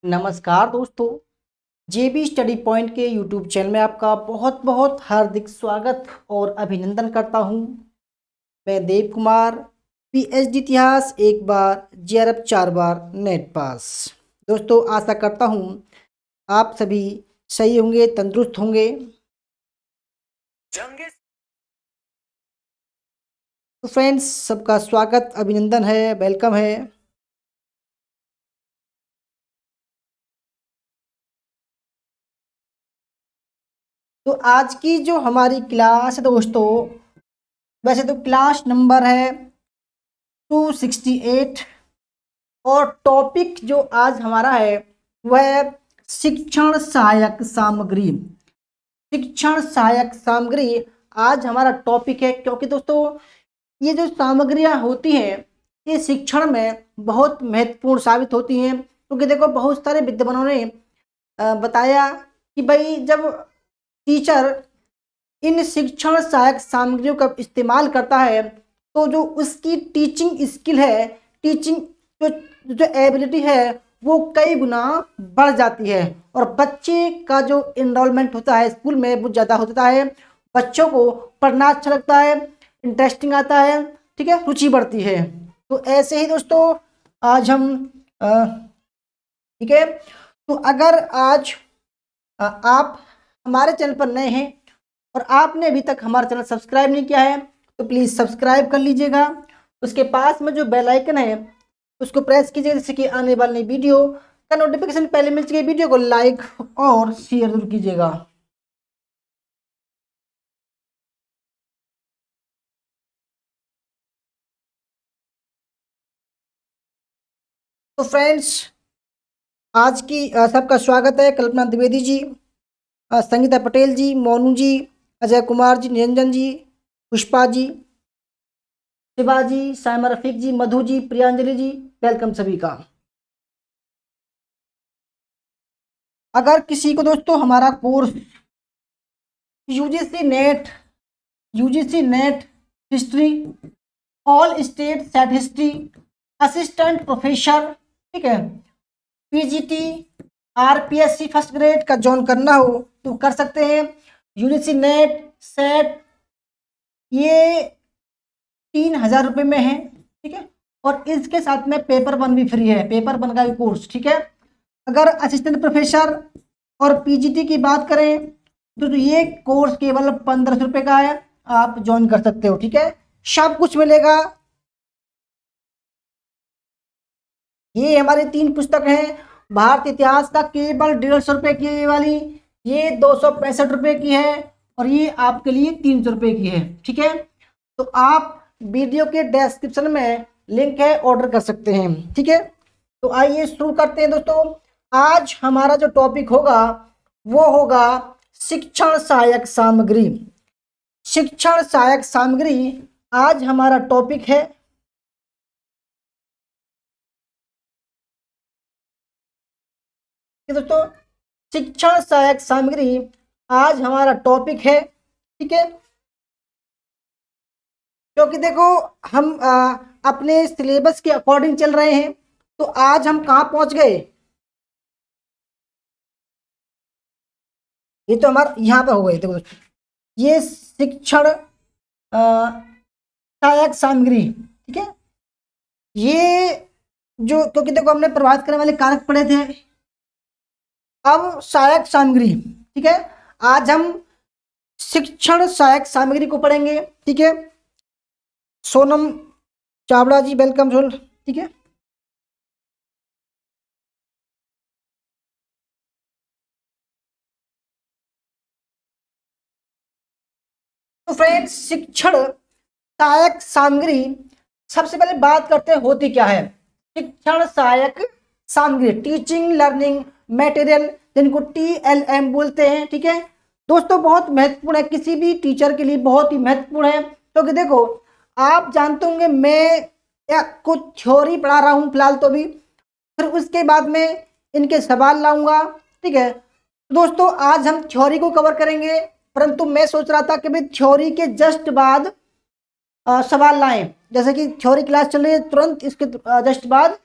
नमस्कार दोस्तों, जेबी study point के यूट्यूब चैनल में आपका बहुत बहुत हार्दिक स्वागत और अभिनंदन करता हूं। मैं देव कुमार, पीएचडी इतिहास एक बार, जेआरएफ 4 बार, नेट पास। दोस्तों, आशा करता हूं आप सभी सही होंगे, तंदुरुस्त होंगे। तो फ्रेंड्स, सबका स्वागत, अभिनंदन है, वेलकम है। तो आज की जो हमारी क्लास है दोस्तों, वैसे तो क्लास नंबर है 268 और टॉपिक जो आज हमारा है वह शिक्षण सहायक सामग्री। शिक्षण सहायक सामग्री आज हमारा टॉपिक है, क्योंकि दोस्तों ये जो सामग्रियां होती हैं ये शिक्षण में बहुत महत्वपूर्ण साबित होती हैं। क्योंकि देखो, बहुत सारे विद्वानों ने बताया कि भाई जब टीचर इन शिक्षण सहायक सामग्रियों का इस्तेमाल करता है तो जो उसकी टीचिंग स्किल है, टीचिंग जो जो एबिलिटी है वो कई गुना बढ़ जाती है और बच्चे का जो इनरोलमेंट होता है स्कूल में वो ज़्यादा होता है। बच्चों को पढ़ना अच्छा लगता है, इंटरेस्टिंग आता है, ठीक है, रुचि बढ़ती है। तो ऐसे ही दोस्तों आज हम ठीक है, तो अगर आज आप हमारे चैनल पर नए हैं और आपने अभी तक हमारा चैनल सब्सक्राइब नहीं किया है तो प्लीज़ सब्सक्राइब कर लीजिएगा। उसके पास में जो बेल आइकन है उसको प्रेस कीजिएगा, जिससे कि आने वाली वीडियो का नोटिफिकेशन पहले मिल सके। वीडियो को लाइक और शेयर जरूर कीजिएगा। तो फ्रेंड्स, आज की सबका स्वागत है। कल्पना द्विवेदी जी, संगीता पटेल जी, मोनू जी, अजय कुमार जी, निरंजन जी, पुष्पा जी, शिवाजी, साइमा रफीक जी, मधु जी, प्रियांजलि जी, वेलकम सभी का। अगर किसी को दोस्तों हमारा course UGC net, history, all state set history, assistant professor, ठीक है, पीजीटी, आरपीएससी फर्स्ट ग्रेड का ज्वाइन करना हो तो कर सकते हैं। यूजीसी नेट सेट ये 3,000 रुपये में है, ठीक है, और इसके साथ में पेपर वन भी फ्री है, पेपर वन का भी कोर्स, ठीक है। अगर असिस्टेंट प्रोफेसर और पीजीटी की बात करें तो ये कोर्स केवल 1,500 रुपये का है, आप ज्वाइन कर सकते हो, ठीक है। सब कुछ मिलेगा। ये हमारी 3 पुस्तक हैं। भारत इतिहास का केवल 150 रुपये की ये वाली, ये 265 रुपये की है और ये आपके लिए 300 रुपये की है, ठीक है। तो आप वीडियो के डिस्क्रिप्शन में लिंक है, ऑर्डर कर सकते हैं, ठीक है। तो आइए शुरू करते हैं दोस्तों। आज हमारा जो टॉपिक होगा वो होगा शिक्षण सहायक सामग्री। शिक्षण सहायक सामग्री आज हमारा टॉपिक है। दोस्तों, शिक्षण सहायक सामग्री आज हमारा टॉपिक है, ठीक है। क्योंकि देखो हम अपने सिलेबस के अकॉर्डिंग चल रहे हैं। तो आज हम कहाँ पहुंच गए, ये तो हमारा यहाँ पे हो गए। देखो दोस्तों, ये शिक्षण सहायक सामग्री, ठीक है। ये जो, क्योंकि देखो हमने प्रभावित करने वाले कारक पढ़े थे, अब सहायक सामग्री, ठीक है। आज हम शिक्षण सहायक सामग्री को पढ़ेंगे, ठीक है। सोनम चावड़ा जी, वेलकम सोल, ठीक है। तो फ्रेंड्स, शिक्षण सहायक सामग्री, सबसे पहले बात करते हैं होती क्या है। शिक्षण सहायक सामग्री, टीचिंग लर्निंग मटेरियल, जिनको टीएलएम बोलते हैं, ठीक है। दोस्तों, बहुत महत्वपूर्ण है, किसी भी टीचर के लिए बहुत ही महत्वपूर्ण है। क्योंकि देखो, आप जानते होंगे मैं या कुछ थ्योरी पढ़ा रहा हूँ फिलहाल तो भी, फिर उसके बाद में इनके सवाल लाऊंगा, ठीक है। तो दोस्तों, आज हम थ्योरी को कवर करेंगे, परंतु मैं सोच रहा था कि भाई थ्योरी के जस्ट बाद सवाल लाएं। जैसे कि थ्योरी क्लास चल रही है, तुरंत इसके जस्ट बाद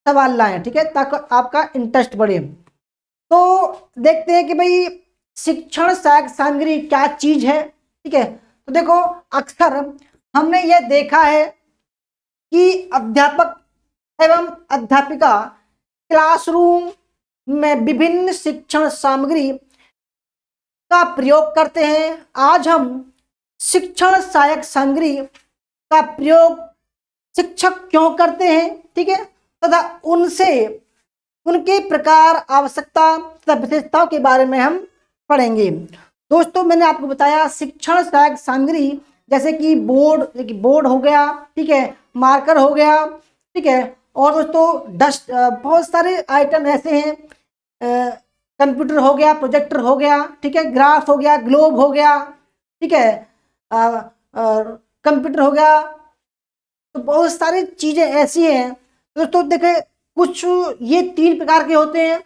सवाल लाएं, ठीक है, ताकि आपका इंटरेस्ट बढ़े। तो देखते हैं कि भाई शिक्षण सहायक सामग्री क्या चीज है, ठीक है। तो देखो, अक्सर हमने यह देखा है कि अध्यापक एवं अध्यापिका क्लासरूम में विभिन्न शिक्षण सामग्री का प्रयोग करते हैं। आज हम शिक्षण सहायक सामग्री का प्रयोग शिक्षक क्यों करते हैं, ठीक है, तथा उनसे उनके प्रकार, आवश्यकता तथा विशेषताओं के बारे में हम पढ़ेंगे। दोस्तों, मैंने आपको बताया शिक्षण सहायक सामग्री जैसे कि बोर्ड हो गया, ठीक है, मार्कर हो गया, ठीक है, और दोस्तों डस्ट, बहुत सारे आइटम ऐसे हैं, कंप्यूटर हो गया, प्रोजेक्टर हो गया, ठीक है, ग्राफ हो गया, ग्लोब हो गया, ठीक है, कंप्यूटर हो गया। तो बहुत सारी चीजें ऐसी हैं दोस्तों। देखें, कुछ ये 3 प्रकार के होते हैं,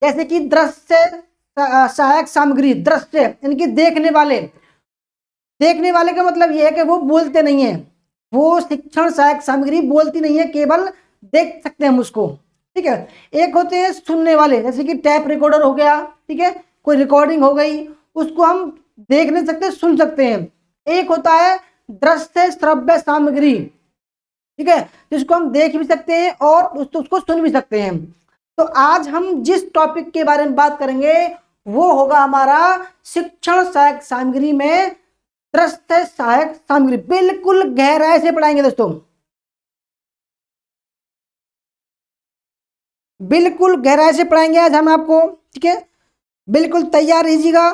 जैसे कि दृश्य सहायक सामग्री, दृश्य इनकी देखने वाले का मतलब ये है कि वो बोलते नहीं है, वो शिक्षण सहायक सामग्री बोलती नहीं है, केवल देख सकते हैं हम उसको, ठीक है। एक होते हैं सुनने वाले, जैसे कि टैप रिकॉर्डर हो गया, ठीक है, कोई रिकॉर्डिंग हो गई, उसको हम देख नहीं सकते, सुन सकते हैं। एक होता है दृश्य श्रव्य सामग्री, ठीक है, जिसको हम देख भी सकते हैं और उसको सुन भी सकते हैं। तो आज हम जिस टॉपिक के बारे में बात करेंगे वो होगा हमारा शिक्षण सहायक सामग्री में दृश्य सहायक सामग्री। बिल्कुल गहराई से पढ़ाएंगे दोस्तों, बिल्कुल गहराई से पढ़ाएंगे आज हम आपको, ठीक है। बिल्कुल तैयार रहिएगा,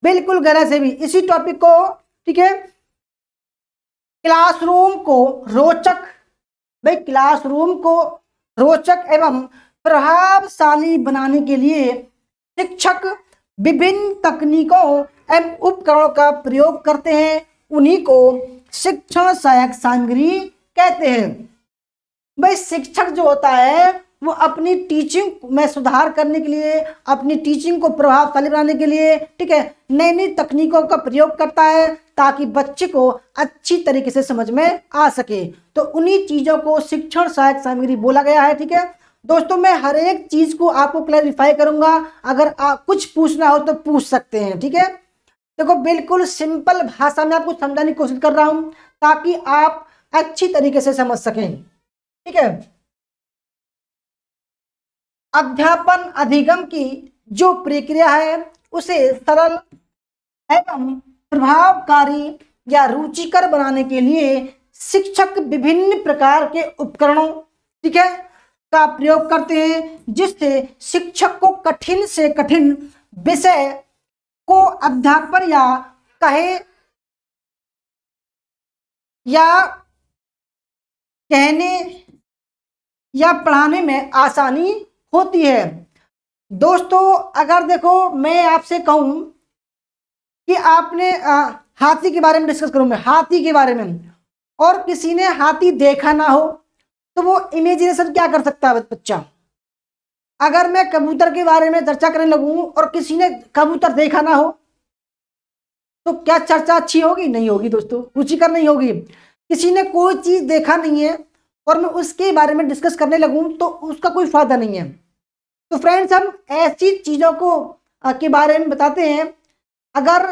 बिल्कुल गहराई से भी इसी टॉपिक को, ठीक है। क्लासरूम को रोचक, भाई क्लासरूम को रोचक एवं प्रभावशाली बनाने के लिए शिक्षक विभिन्न तकनीकों एवं उपकरणों का प्रयोग करते हैं, उन्हीं को शिक्षण सहायक सामग्री कहते हैं। भाई शिक्षक जो होता है वो अपनी टीचिंग में सुधार करने के लिए, अपनी टीचिंग को प्रभावशाली बनाने के लिए, ठीक है, नई नई तकनीकों का प्रयोग करता है ताकि बच्चे को अच्छी तरीके से समझ में आ सके। तो उन्हीं चीजों को शिक्षण सहायक सामग्री बोला गया है, ठीक है। दोस्तों, मैं हर एक चीज को आपको क्लैरिफाई करूंगा, अगर आप कुछ पूछना हो तो पूछ सकते हैं, ठीक है। देखो, बिल्कुल सिंपल भाषा में आपको समझाने की कोशिश कर रहा हूं ताकि आप अच्छी तरीके से समझ सकें, ठीक है। अध्यापन अधिगम की जो प्रक्रिया है उसे सरल एवं प्रभावकारी या रुचिकर बनाने के लिए शिक्षक विभिन्न प्रकार के उपकरणों, ठीक है, का प्रयोग करते हैं, जिससे शिक्षक को कठिन से कठिन विषय को अध्यापन या कहे या कहने या पढ़ाने में आसानी होती है। दोस्तों, अगर देखो मैं आपसे कहूं कि आपने हाथी के बारे में डिस्कस करूं, मैं हाथी के बारे में, और किसी ने हाथी देखा ना हो तो वो इमेजिनेशन क्या कर सकता है बच्चा। अगर मैं कबूतर के बारे में चर्चा करने लगूं और किसी ने कबूतर देखा ना हो तो क्या चर्चा अच्छी होगी? नहीं होगी दोस्तों, रुचिकर नहीं होगी। किसी ने कोई चीज देखा नहीं है और मैं उसके बारे में डिस्कस करने लगूं तो उसका कोई फायदा नहीं है। तो फ्रेंड्स, हम ऐसी चीजों को के बारे में बताते हैं। अगर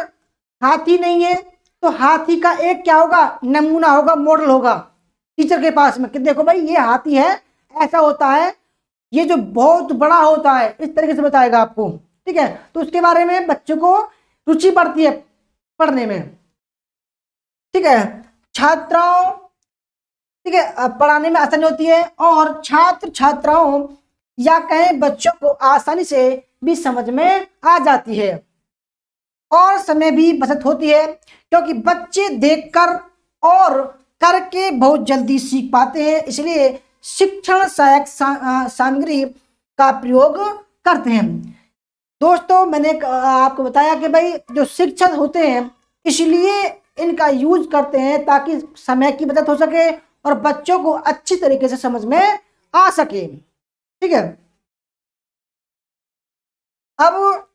हाथी नहीं है तो हाथी का एक क्या होगा, नमूना होगा, मॉडल होगा टीचर के पास में कि देखो भाई ये हाथी है, ऐसा होता है, ये जो बहुत बड़ा होता है, इस तरीके से बताएगा आपको, ठीक है। तो उसके बारे में बच्चों को रुचि पड़ती है पढ़ने में, ठीक है। छात्राओं, ठीक है, पढ़ाने में आसानी होती है और छात्र छात्राओं या कहें बच्चों को आसानी से भी समझ में आ जाती है और समय भी बचत होती है, क्योंकि बच्चे देखकर और करके बहुत जल्दी सीख पाते हैं, इसलिए शिक्षण सहायक सामग्री का प्रयोग करते हैं। दोस्तों, मैंने आपको बताया कि भाई जो शिक्षक होते हैं इसलिए इनका यूज करते हैं ताकि समय की बचत हो सके और बच्चों को अच्छी तरीके से समझ में आ सके, ठीक है। अब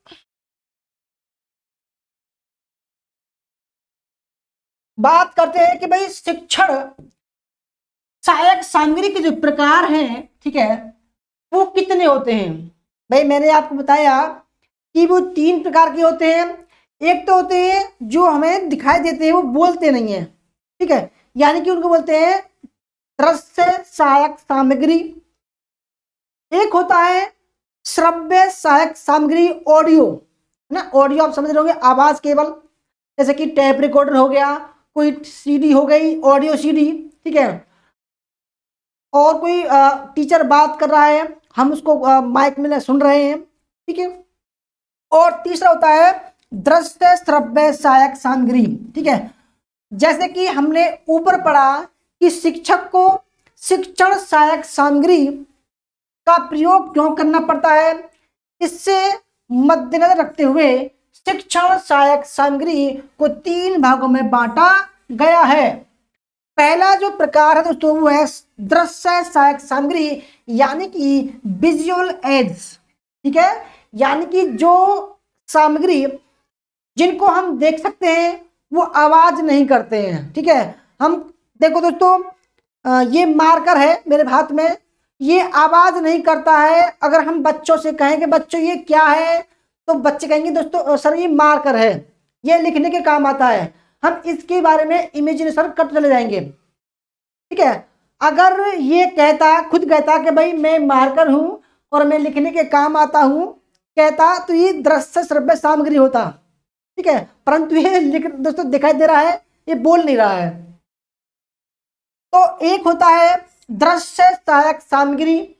बात करते हैं कि भाई शिक्षण सहायक सामग्री के जो प्रकार हैं, ठीक है, वो कितने होते हैं? भाई मैंने आपको बताया कि वो 3 प्रकार के होते हैं। एक तो होते हैं जो हमें दिखाई देते हैं, वो बोलते नहीं है, ठीक है, यानी कि उनको बोलते हैं दृश्य सहायक सामग्री। एक होता है श्रव्य सहायक सामग्री, ऑडियो, है ना, ऑडियो आप समझ रहे होंगे, आवाज केवल, जैसे कि टेप रिकॉर्डर हो गया, कोई सीडी हो गई, ऑडियो सीडी, ठीक है, और कोई टीचर बात कर रहा है, हम उसको माइक में सुन रहे हैं, ठीक है। और तीसरा होता है दृश्य श्रव्य सहायक सामग्री, ठीक है, जैसे कि हमने ऊपर पढ़ा कि शिक्षक को शिक्षण सहायक सामग्री का प्रयोग क्यों करना पड़ता है, इससे मद्देनजर रखते हुए शिक्षण सहायक सामग्री को 3 भागों में बांटा गया है। पहला जो प्रकार है दोस्तों वो है दृश्य सहायक सामग्री, यानी कि विजुअल एड्स, ठीक है, यानी कि जो सामग्री जिनको हम देख सकते हैं वो आवाज नहीं करते हैं, ठीक है। हम देखो दोस्तों, ये मार्कर है मेरे हाथ में, ये आवाज नहीं करता है। अगर हम बच्चों से कहें कि बच्चों ये क्या है, तो बच्चे कहेंगे दोस्तों सर ये मार्कर है, ये लिखने के काम आता है। हम इसके बारे में इमेजिनेशन करते चले जाएंगे, ठीक है। अगर ये कहता, खुद कहता कि भाई मैं मार्कर हूं और मैं लिखने के काम आता हूं, कहता, तो ये दृश्य श्रव्य सामग्री होता, ठीक है, परंतु ये लिख दोस्तों दिखाई दे रहा है, ये बोल नहीं रहा है। तो एक होता है दृश्य सहायक सामग्री,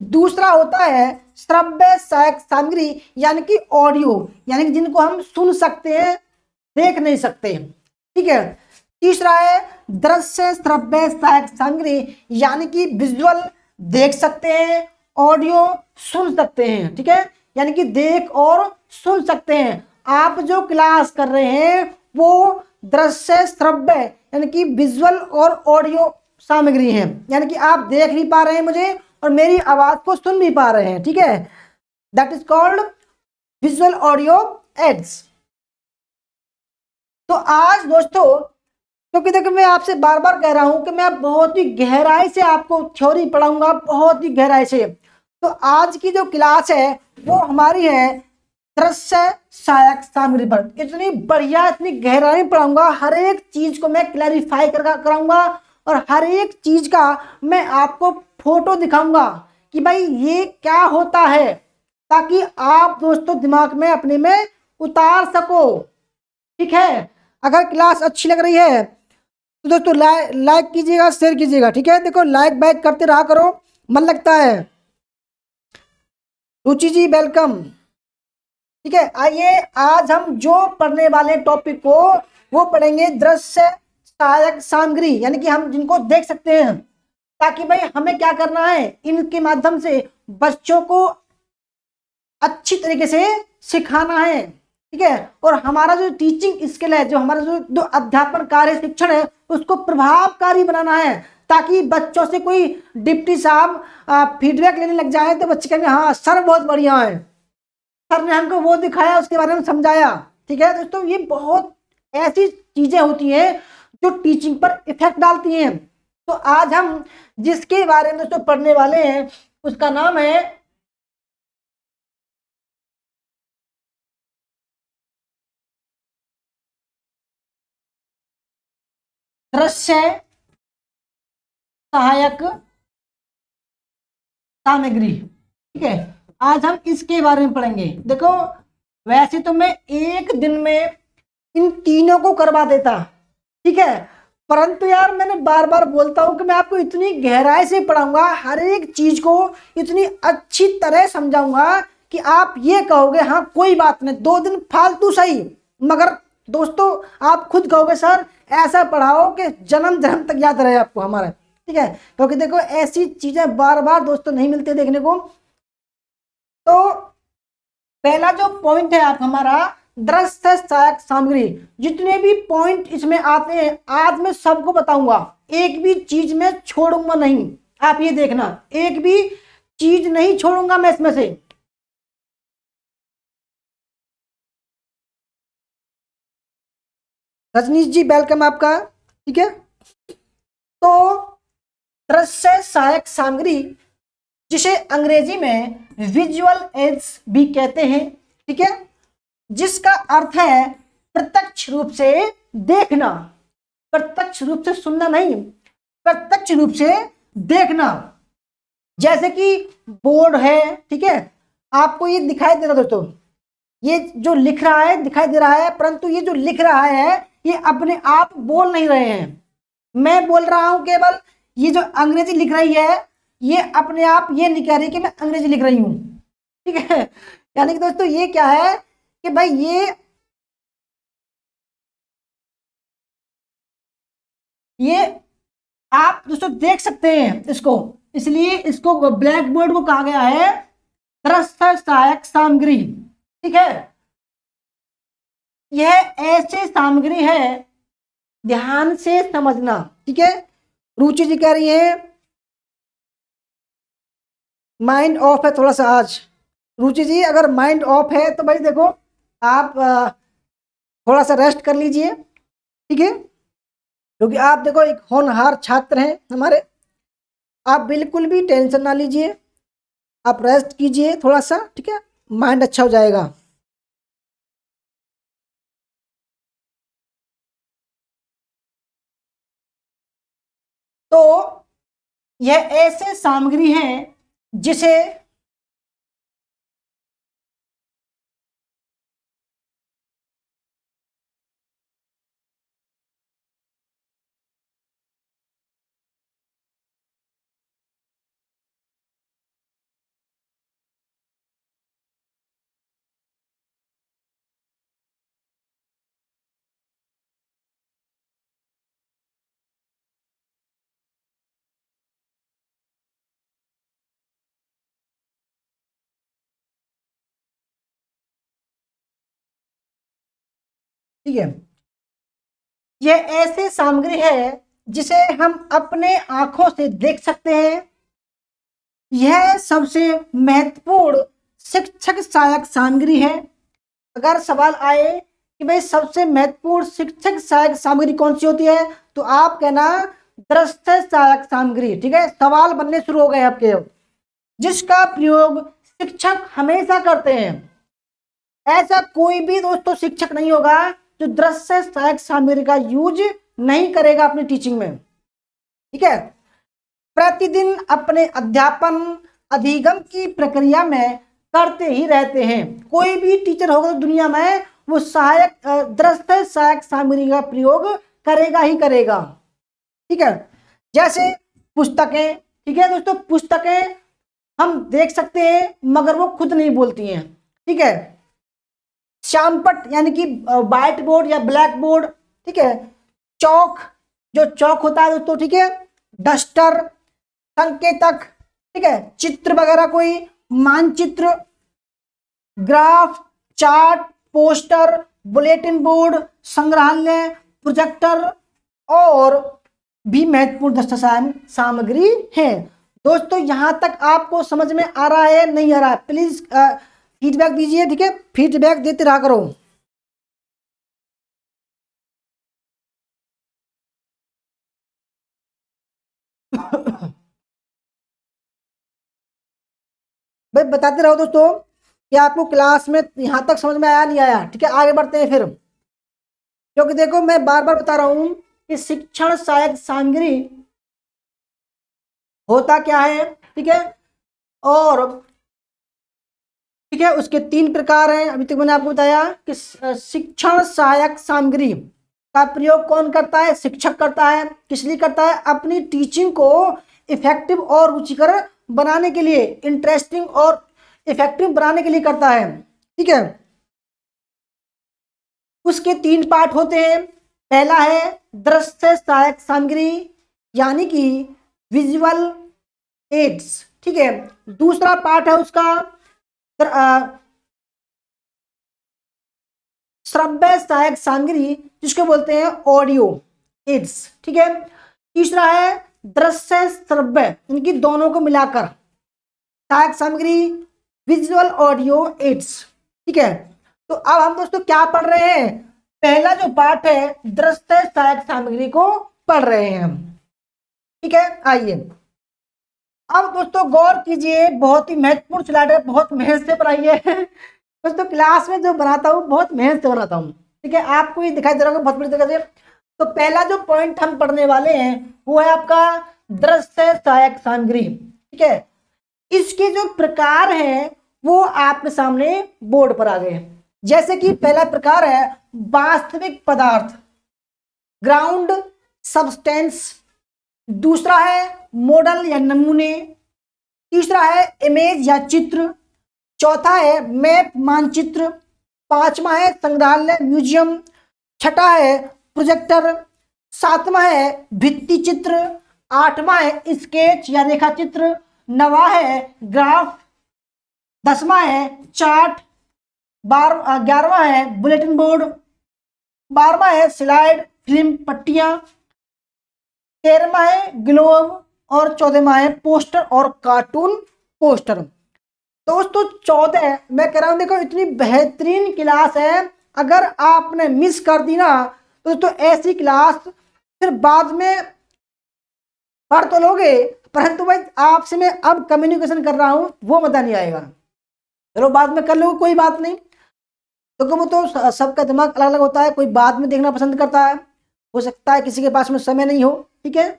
दूसरा होता है श्रव्य सहायक सामग्री, यानी कि ऑडियो, यानी कि जिनको हम सुन सकते हैं, देख नहीं सकते, ठीक है। तीसरा है दृश्य श्रव्य सहायक सामग्री, यानी कि विजुअल, देख सकते हैं, ऑडियो सुन सकते हैं, ठीक है, यानी कि देख और सुन सकते हैं। आप जो क्लास कर रहे हैं वो दृश्य श्रव्य यानी कि विजुअल और ऑडियो सामग्री है, यानी कि आप देख भी पा रहे हैं मुझे और मेरी आवाज को सुन भी पा रहे हैं, ठीक है, that is called visual audio aids. तो आज दोस्तों, क्योंकि देखो मैं आपसे बार बार कह रहा हूं कि मैं बहुत ही गहराई से आपको थ्योरी पढ़ाऊंगा, बहुत ही गहराई से। तो आज की जो क्लास है वो हमारी है दृश्य सहायक सामग्री पर। इतनी बढ़िया, इतनी गहराई पढ़ाऊंगा, हर एक चीज को मैं क्लैरिफाई कराऊंगा और हर एक चीज का मैं आपको फोटो दिखाऊंगा कि भाई ये क्या होता है, ताकि आप दोस्तों दिमाग में अपने में उतार सको, ठीक है। अगर क्लास अच्छी लग रही है तो दोस्तों लाइक कीजिएगा, शेयर कीजिएगा, ठीक है। देखो लाइक बैक करते रहा करो, मन लगता है। रुचि जी वेलकम, ठीक है। आइए आज हम जो पढ़ने वाले टॉपिक को वो पढ़ेंगे दृश्य सहायक सामग्री, यानी कि हम जिनको देख सकते हैं, ताकि भाई हमें क्या करना है, इनके माध्यम से बच्चों को अच्छी तरीके से सिखाना है, ठीक है। और हमारा जो टीचिंग स्किल है, जो हमारा जो अध्यापन कार्य शिक्षण है, उसको प्रभावकारी बनाना है, ताकि बच्चों से कोई डिप्टी साहब फीडबैक लेने लग जाए तो बच्चे कहेंगे हाँ सर बहुत बढ़िया है, सर ने हमको वो दिखाया, उसके बारे में समझाया, ठीक है दोस्तों। ये बहुत ऐसी चीजें होती हैं जो टीचिंग पर इफेक्ट डालती हैं। तो आज हम जिसके बारे में दोस्तों पढ़ने वाले हैं उसका नाम है दृश्य सहायक सामग्री, ठीक है। आज हम इसके बारे में पढ़ेंगे। देखो वैसे तो मैं एक दिन में इन तीनों को करवा देता, ठीक है, परंतु यार मैंने बार बार बोलता हूं कि मैं आपको इतनी गहराई से पढ़ाऊंगा, हर एक चीज को इतनी अच्छी तरह समझाऊंगा कि आप ये कहोगे हाँ कोई बात नहीं, 2 दिन फालतू सही, मगर दोस्तों आप खुद कहोगे सर ऐसा पढ़ाओ कि जन्म जन्म तक याद रहे आपको हमारा, ठीक है। क्योंकि देखो ऐसी चीजें बार बार दोस्तों नहीं मिलती देखने को। तो पहला जो पॉइंट है आप हमारा दृश्य सहायक सामग्री, जितने भी पॉइंट इसमें आते हैं आज मैं सबको बताऊंगा, एक भी चीज में छोड़ूंगा नहीं। आप ये देखना, एक भी चीज नहीं छोड़ूंगा मैं इसमें से। रजनीश जी वेलकम आपका, ठीक है। तो दृश्य सहायक सामग्री जिसे अंग्रेजी में विजुअल एड्स भी कहते हैं, ठीक है, जिसका अर्थ है प्रत्यक्ष रूप से देखना, प्रत्यक्ष रूप से सुनना नहीं, प्रत्यक्ष रूप से देखना। जैसे कि बोर्ड है, ठीक है, आपको ये दिखाई दे रहा है दोस्तों, ये जो लिख रहा है दिखाई दे रहा है, परंतु ये जो लिख रहा है ये अपने आप बोल नहीं रहे हैं, मैं बोल रहा हूं केवल। ये जो अंग्रेजी लिख रही है ये अपने आप ये नहीं कह रही कि मैं अंग्रेजी लिख रही हूं, ठीक है। यानी कि दोस्तों ये क्या है कि भाई ये आप दोस्तों देख सकते हैं इसको, इसलिए इसको ब्लैक बोर्ड को कहा गया है दृश्य सहायक सामग्री, ठीक है। यह ऐसी सामग्री है, ध्यान से समझना, ठीक है। रुचि जी कह रही है माइंड ऑफ है थोड़ा सा आज। रुचि जी अगर माइंड ऑफ है तो भाई देखो आप थोड़ा सा रेस्ट कर लीजिए, ठीक है, क्योंकि आप देखो एक होनहार छात्र हैं हमारे, आप बिल्कुल भी टेंशन ना लीजिए, आप रेस्ट कीजिए थोड़ा सा, ठीक है, माइंड अच्छा हो जाएगा। तो यह ऐसे सामग्री है जिसे ठीक है, यह ऐसी सामग्री है जिसे हम अपने आंखों से देख सकते हैं। यह सबसे महत्वपूर्ण शिक्षक सहायक सामग्री है। अगर सवाल आए कि भाई सबसे महत्वपूर्ण शिक्षक सहायक सामग्री कौन सी होती है, तो आप कहना दृश्य सहायक सामग्री, ठीक है। सवाल बनने शुरू हो गए आपके, जिसका प्रयोग शिक्षक हमेशा करते हैं। ऐसा कोई भी दोस्तों शिक्षक नहीं होगा जो दृश्य सहायक सामग्री का यूज नहीं करेगा अपनी टीचिंग में, ठीक है। प्रतिदिन अपने अध्यापन अधिगम की प्रक्रिया में करते ही रहते हैं। कोई भी टीचर होगा तो दुनिया में वो सहायक दृश्य सहायक सामग्री का प्रयोग करेगा ही करेगा, ठीक है। जैसे पुस्तकें, ठीक है दोस्तों, पुस्तकें हम देख सकते हैं मगर वो खुद नहीं बोलती हैं, ठीक है। श्यामपट्ट यानी कि व्हाइट बोर्ड या ब्लैक बोर्ड, ठीक है। चौक, जो चौक होता है दोस्तों, ठीक है। डस्टर, संकेतक, ठीक है, चित्र वगैरह कोई मानचित्र, graph, chart, poster, bulletin board, संग्रहालय, प्रोजेक्टर और भी महत्वपूर्ण दस्तावेज सामग्री है। दोस्तों यहां तक आपको समझ में आ रहा है नहीं आ रहा है, प्लीज फीडबैक दीजिए, ठीक है, फीडबैक देते रहा करो। भाई बताते रहो दोस्तों कि आपको क्लास में यहां तक समझ में आया नहीं आया, ठीक है। आगे बढ़ते हैं फिर, क्योंकि देखो मैं बार बार बता रहा हूं कि शिक्षण सहायक सामग्री होता क्या है, ठीक है, और ठीक है उसके तीन प्रकार हैं। अभी तक मैंने आपको बताया कि शिक्षण सहायक सामग्री का प्रयोग कौन करता है, शिक्षक करता है। किस लिए करता है, अपनी टीचिंग को इफेक्टिव और रुचिकर बनाने के लिए, इंटरेस्टिंग और इफेक्टिव बनाने के लिए करता है, ठीक है। उसके तीन पार्ट होते हैं। पहला है दृश्य सहायक सामग्री यानी कि विजुअल एड्स, ठीक है। दूसरा पार्ट है उसका श्रव्य सहायक सामग्री जिसको बोलते हैं ऑडियो एड्स, ठीक है। तीसरा है दृश्य श्रव्य, इनकी दोनों को मिलाकर सहायक सामग्री विजुअल ऑडियो एड्स, ठीक है। तो अब हम दोस्तों क्या पढ़ रहे हैं, पहला जो पार्ट है दृश्य सहायक सामग्री को पढ़ रहे हैं हम, ठीक है। आइए अब दोस्तों गौर कीजिए, बहुत ही महत्वपूर्ण स्लाइड है, बहुत मेहनत से बनाई है दोस्तों। क्लास में जो बनाता हूँ बहुत मेहनत से बनाता हूँ, ठीक है। आपको ये दिखाई दे रहा होगा बहुत बड़ी तरह से। तो पहला जो पॉइंट हम पढ़ने वाले हैं वो है आपका दृश्य सहायक सामग्री, ठीक है। इसके जो प्रकार हैं वो आपके सामने बोर्ड पर आ गए। जैसे कि पहला प्रकार है वास्तविक पदार्थ, ग्राउंड सब्सटेंस। दूसरा है मॉडल या नमूने। तीसरा है इमेज या चित्र। चौथा है मैप मानचित्र। पांचवा है संग्रहालय म्यूजियम। छठा है प्रोजेक्टर। सातवां है भित्ति चित्र। आठवां है स्केच या रेखा चित्र। नवा है ग्राफ। 10वां है चार्ट। 11वां है बुलेटिन बोर्ड। 12वां है स्लाइड फिल्म पट्टियां। 13वां है ग्लोब और 14वां है पोस्टर और कार्टून पोस्टर। दोस्तों 14 मैं कह रहा हूं, देखो इतनी बेहतरीन क्लास है, अगर आपने मिस कर दी ना तो दोस्तों ऐसी क्लास फिर बाद में पढ़ तो लोगे, परंतु भाई आपसे मैं अब कम्युनिकेशन कर रहा हूं वो मजा नहीं आएगा। चलो बाद में कर लो, कोई बात नहीं। तो वो तो सबका दिमाग अलग अलग होता है, कोई बाद में देखना पसंद करता है, हो सकता है किसी के पास में समय नहीं हो, ठीक है।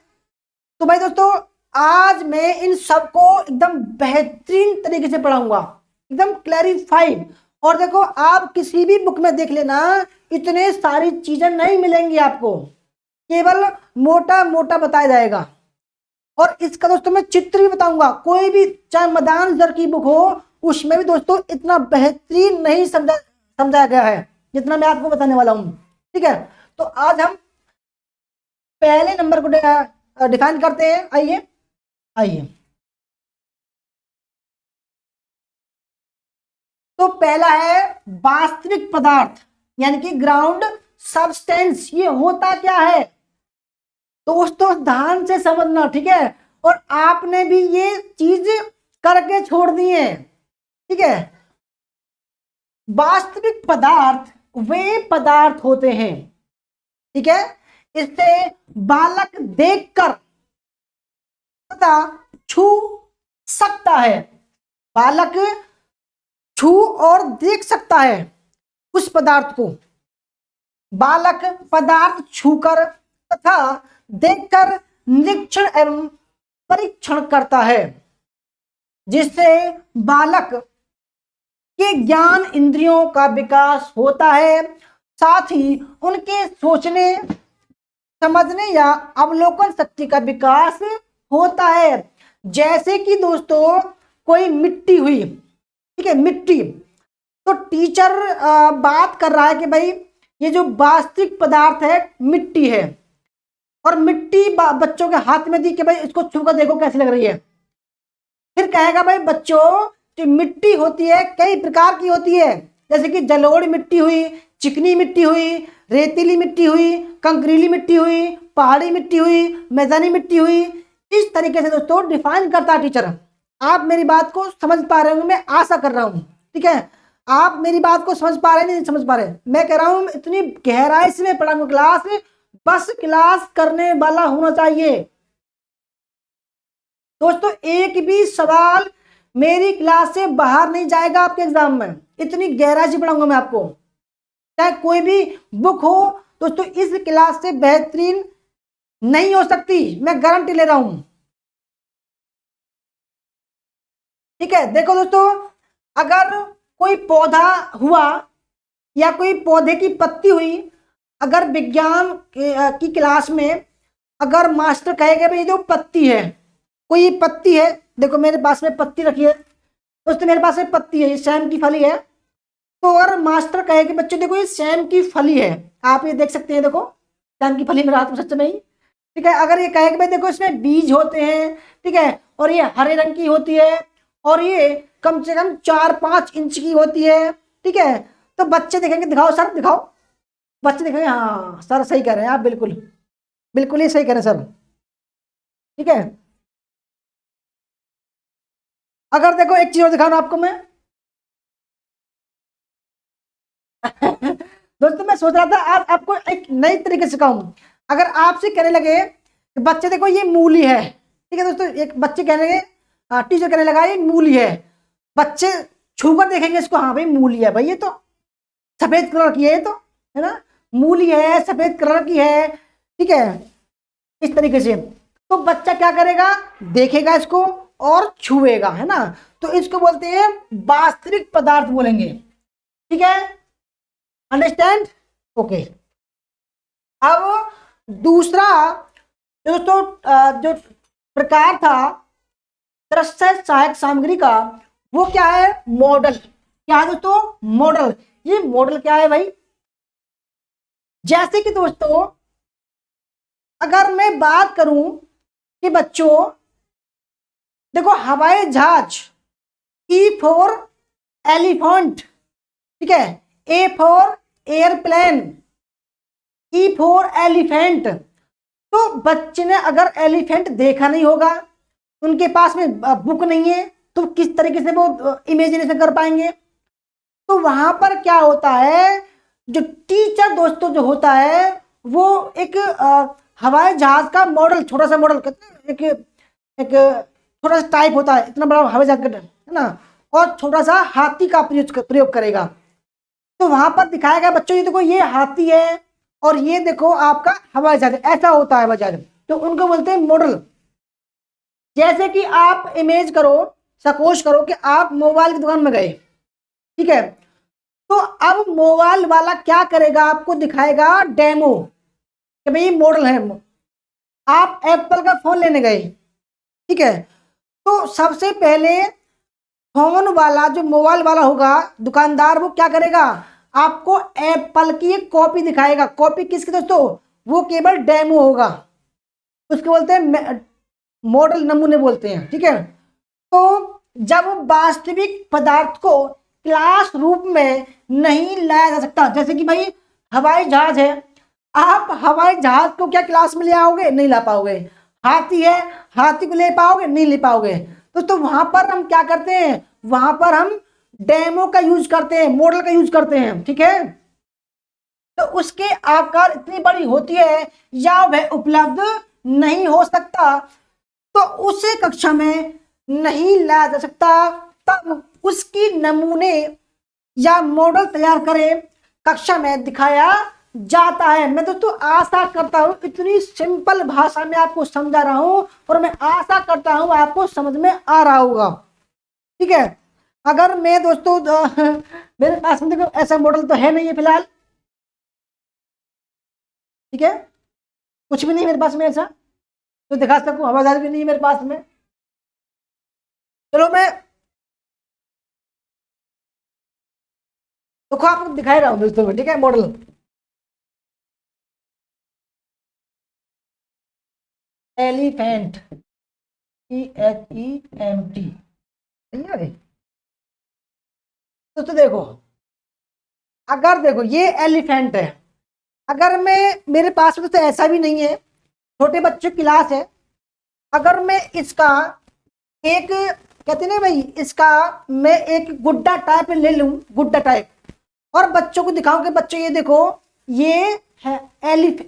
तो भाई दोस्तों आज मैं इन सबको एकदम बेहतरीन तरीके से पढ़ाऊंगा, एकदम क्लैरिफाइड। और देखो आप किसी भी बुक में देख लेना, इतने सारी चीजें नहीं मिलेंगी आपको, केवल मोटा मोटा बताया जाएगा। और इसका दोस्तों मैं चित्र भी बताऊंगा, कोई भी चाहे मदान सर की बुक हो उसमें भी दोस्तों इतना बेहतरीन नहीं समझाया गया है जितना मैं आपको बताने वाला हूं, ठीक है। तो आज हम पहले नंबर को डिफाइन करते हैं। आइए आइए, तो पहला है वास्तविक पदार्थ यानी कि ग्राउंड सब्सटेंस। ये होता क्या है दोस्तों, ध्यान से समझना, ठीक है। और आपने भी ये चीज करके छोड़ दी है, ठीक है। वास्तविक पदार्थ वे पदार्थ होते हैं, ठीक है, इससे बालक देखकर तथा छू सकता है। बालक छू और देख सकता है उस पदार्थ को। बालक पदार्थ छूकर तथा देखकर निरीक्षण एवं परीक्षण करता है, जिससे बालक के ज्ञान इंद्रियों का विकास होता है, साथ ही उनके सोचने समझने या अवलोकन शक्ति का विकास होता है। जैसे कि दोस्तों कोई मिट्टी हुई, ठीक है, मिट्टी, तो टीचर बात कर रहा है कि भाई ये जो वास्तविक पदार्थ है मिट्टी है, और मिट्टी बच्चों के हाथ में दी कि भाई इसको छूकर देखो कैसी लग रही है। फिर कहेगा भाई बच्चों जो मिट्टी होती है कई प्रकार की होती है, जैसे कि जलोढ़ मिट्टी हुई, चिकनी मिट्टी हुई, रेतीली मिट्टी हुई, कंकरीली मिट्टी हुई, पहाड़ी मिट्टी हुई, मैदानी मिट्टी हुई। इस तरीके से दोस्तों डिफाइन करता है टीचर। आप मेरी बात को समझ पा रहे होंगे, मैं आशा कर रहा हूं, ठीक है। आप मेरी बात को समझ पा रहे नहीं समझ पा रहे, मैं कह रहा हूं इतनी गहराई से मैं पढ़ाऊंगा क्लास, बस क्लास करने वाला होना चाहिए दोस्तों। एक भी सवाल मेरी क्लास से बाहर नहीं जाएगा आपके एग्जाम में, इतनी गहराई से पढ़ाऊंगा मैं आपको। चाहे कोई भी बुक हो दोस्तों, इस क्लास से बेहतरीन नहीं हो सकती, मैं गारंटी ले रहा हूं, ठीक है। देखो दोस्तों, अगर कोई पौधा हुआ या कोई पौधे की पत्ती हुई, अगर विज्ञान की क्लास में अगर मास्टर कहेगा भाई ये जो पत्ती है, कोई पत्ती है, देखो मेरे पास में पत्ती रखी है दोस्तों, मेरे पास में पत्ती है, ये सेम की फली है। तो अगर मास्टर कहे कि बच्चों देखो ये सेम की फली है, आप ये देख सकते हैं, देखो सेम की फली में रात में सच में ही, ठीक है। अगर ये कहे कि भाई देखो इसमें बीज होते हैं, ठीक है, और ये हरे रंग की होती है, और ये कम से कम 4-5 इंच की होती है, ठीक है, तो बच्चे देखेंगे, दिखाओ सर दिखाओ, बच्चे देखेंगे हाँ सर सही कह रहे हैं आप, बिल्कुल बिल्कुल ही सही कह रहे हैं सर, ठीक है। अगर देखो एक चीज और दिखाऊं आपको मैं दोस्तों मैं सोच रहा था आज आपको एक नई तरीके से सिखाऊं। अगर आपसे कहने लगे कि बच्चे देखो ये मूली है, ठीक है दोस्तों, एक बच्चे कहने लगे टीचर कहने लगा ये मूली है, बच्चे छूकर देखेंगे इसको, हाँ भाई मूली है भाई, ये तो सफेद कलर की है, ये तो है ना, मूली है, सफेद कलर की है, ठीक है, इस तरीके से। तो बच्चा क्या करेगा, देखेगा इसको और छुएगा, है ना, तो इसको बोलते हैं वास्तविक पदार्थ बोलेंगे, ठीक है, अंडरस्टैंड, ओके। अब दूसरा जो दोस्तों जो प्रकार था दृश्य सहायक सामग्री का, वो क्या है, मॉडल, क्या है दोस्तों, मॉडल। ये मॉडल क्या है भाई, जैसे कि दोस्तों अगर मैं बात करूं कि बच्चों देखो हवाई जहाज, ई फॉर एलिफेंट, ठीक है, A for airplane, E for elephant. तो बच्चे ने अगर एलिफेंट देखा नहीं होगा, उनके पास में बुक नहीं है, तो किस तरीके से वो इमेजिनेशन कर पाएंगे। तो वहां पर क्या होता है, जो टीचर दोस्तों जो होता है वो एक हवाई जहाज का मॉडल, छोटा सा मॉडल कहते हैं, एक छोटा सा टाइप होता है, इतना बड़ा हवाई जहाज का है ना, और छोटा सा हाथी का प्रयोग करेगा। तो वहां पर दिखाया गया बच्चों, ये देखो ये हाथी है और ये देखो आपका हवाई जहाज, ऐसा होता है हवाई जहाज, तो उनको बोलते हैं मॉडल। जैसे कि आप इमेज करो, सपोज करो कि आप मोबाइल की दुकान में गए, ठीक है, तो अब मोबाइल वाला क्या करेगा, आपको दिखाएगा डेमो कि भाई मॉडल है। आप एप्पल का फोन लेने गए, ठीक है, तो सबसे पहले फोन वाला जो मोबाइल वाला होगा दुकानदार, वो क्या करेगा, आपको एप्पल की एक कॉपी दिखाएगा। कॉपी किसकी दोस्तों, वो केवल डेमो होगा, उसके बोलते हैं मॉडल, नमूने बोलते हैं, ठीक है। तो जब वास्तविक पदार्थ को क्लास रूप में नहीं लाया जा सकता, जैसे कि भाई हवाई जहाज है, आप हवाई जहाज को क्या क्लास में ले आओगे, नहीं ला पाओगे। हाथी है, हाथी को ले पाओगे, नहीं ले पाओगे। तो वहां पर हम क्या करते हैं, वहां पर हम डेमो का यूज करते हैं, मॉडल का यूज करते हैं, ठीक है। तो उसके आकार इतनी बड़ी होती है या वह उपलब्ध नहीं हो सकता, तो उसे कक्षा में नहीं लाया जा सकता, तब उसकी नमूने या मॉडल तैयार करें कक्षा में दिखाया जाता है। मैं दोस्तों आशा करता हूं इतनी सिंपल भाषा में आपको समझा रहा हूं, और मैं आशा करता हूं आपको समझ में आ रहा होगा, ठीक है। अगर मैं दोस्तों मेरे पास में देखो ऐसा मॉडल तो है नहीं है फिलहाल, ठीक है, कुछ भी नहीं मेरे पास में ऐसा तो दिखा सकूं, हवादार भी नहीं है मेरे पास में। चलो मैं तो आपको दिखाई रहा हूं दोस्तों में, ठीक है, मॉडल एलिफेंट, EHEMT, सही है। तो देखो, अगर देखो ये एलिफेंट है, अगर मैं मेरे पास में तो ऐसा भी नहीं है, छोटे बच्चों की क्लास है, अगर मैं इसका एक कहते ना भाई, इसका मैं एक गुड्डा टाइप ले लूं, गुड्डा टाइप, और बच्चों को दिखाऊं कि बच्चों ये देखो ये है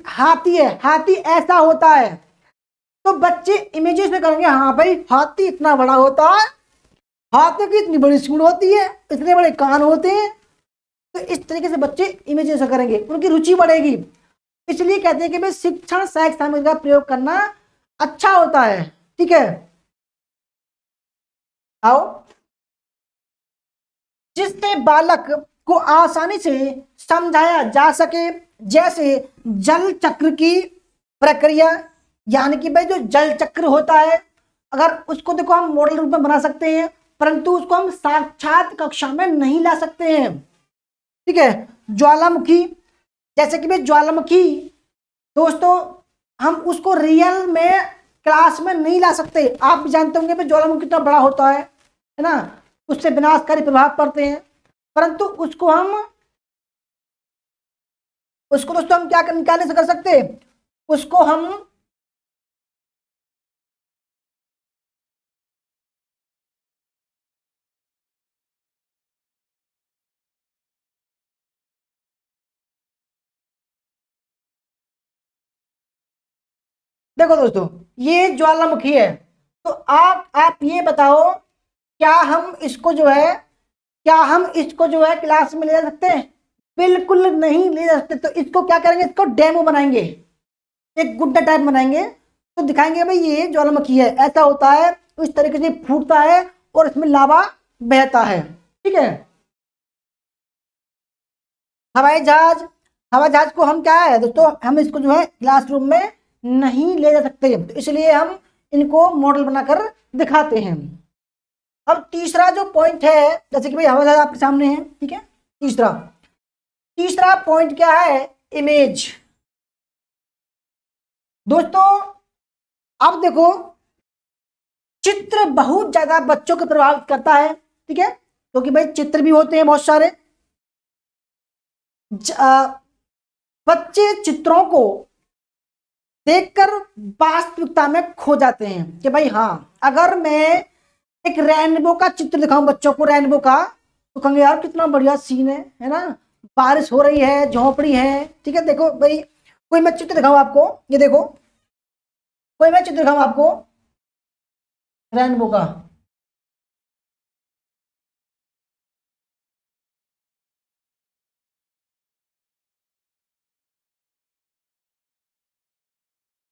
हाथी है, हाथी ऐसा होता है, तो बच्चे इमेजेस में करेंगे हाँ भाई हाथी इतना बड़ा होता है, हाथी की इतनी बड़ी सूंड होती है, इतने बड़े कान होते हैं। तो इस तरीके से बच्चे इमेजिनेशन करेंगे, उनकी रुचि बढ़ेगी। इसलिए कहते हैं कि भाई शिक्षण सहायक सामग्री का प्रयोग करना अच्छा होता है, ठीक है। आओ, जिससे बालक को आसानी से समझाया जा सके, जैसे जल चक्र की प्रक्रिया, यानी कि भाई जो जल चक्र होता है, अगर उसको देखो हम मॉडल रूप में बना सकते हैं, परंतु उसको हम साक्षात कक्षा में नहीं ला सकते हैं, ठीक है। ज्वालामुखी, जैसे कि भाई ज्वालामुखी दोस्तों हम उसको रियल में क्लास में नहीं ला सकते, आप भी जानते होंगे भाई ज्वालामुखी कितना बड़ा होता है ना, उससे विनाशकारी प्रभाव पड़ते हैं, परंतु उसको दोस्तों हम क्या नहीं कर सकते, उसको हम देखो दोस्तों ये ज्वालामुखी है, तो आप ये बताओ, क्या हम इसको जो है क्लास में ले जा सकते हैं? बिल्कुल नहीं ले जा सकते। तो इसको क्या करेंगे, इसको डेमो बनाएंगे, एक गुड्डा टाइप बनाएंगे, तो दिखाएंगे भाई ये ज्वालामुखी है, ऐसा होता है, इस तरीके से फूटता है और इसमें लावा बहता है। ठीक है। हवाई जहाज, हवाई जहाज को हम क्या है दोस्तों, हम इसको जो है क्लासरूम में नहीं ले जा सकते, तो इसलिए हम इनको मॉडल बनाकर दिखाते हैं। अब तीसरा जो पॉइंट है, जैसे कि भाई हवाई जहाज आपके सामने है, ठीक है। तीसरा तीसरा पॉइंट क्या है, इमेज। दोस्तों अब देखो, चित्र बहुत ज्यादा बच्चों को प्रभावित करता है, ठीक है, क्योंकि भाई चित्र भी होते हैं बहुत सारे। बच्चे चित्रों को देखकर वास्तविकता में खो जाते हैं कि भाई हाँ, अगर मैं एक रेनबो का चित्र दिखाऊं बच्चों को, रेनबो का, तो कहेंगे यार कितना बढ़िया सीन है ना, बारिश हो रही है, झोपड़ी है, ठीक है। देखो भाई, कोई मैं चित्र दिखाऊं आपको, ये देखो, कोई मैं चित्र दिखाऊं आपको रेनबो का,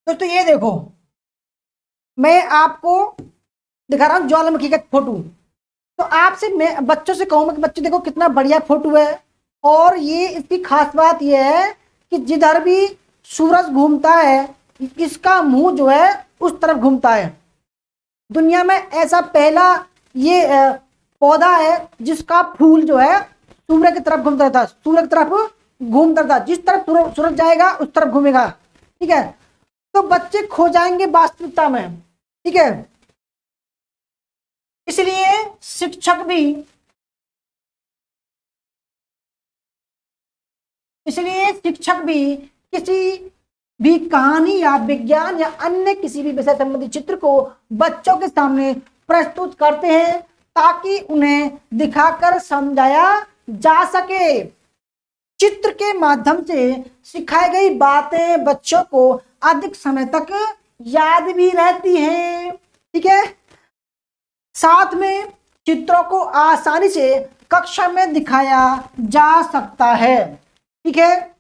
तो ये देखो, मैं आपको दिखा रहा हूं ज्वालामुखी का फोटो। तो आपसे मैं बच्चों से कहूंगा कि बच्चे देखो कितना बढ़िया फोटो है, और ये इसकी खास बात ये है कि जिधर भी सूरज घूमता है, इसका मुंह जो है उस तरफ घूमता है। दुनिया में ऐसा पहला ये पौधा है जिसका फूल जो है सूर्य की तरफ घूमता रहता है, सूर्य की तरफ घूमता रहता है, जिस तरफ सूरज जाएगा उस तरफ घूमेगा। ठीक है। तो बच्चे खो जाएंगे वास्तविकता में, ठीक है। इसलिए शिक्षक भी किसी भी कहानी या विज्ञान या अन्य किसी भी विषय संबंधी चित्र को बच्चों के सामने प्रस्तुत करते हैं, ताकि उन्हें दिखाकर समझाया जा सके। चित्र के माध्यम से सिखाई गई बातें बच्चों को अधिक समय तक याद भी रहती हैं, ठीक है। साथ में चित्रों को आसानी से कक्षा में दिखाया जा सकता है, ठीक है।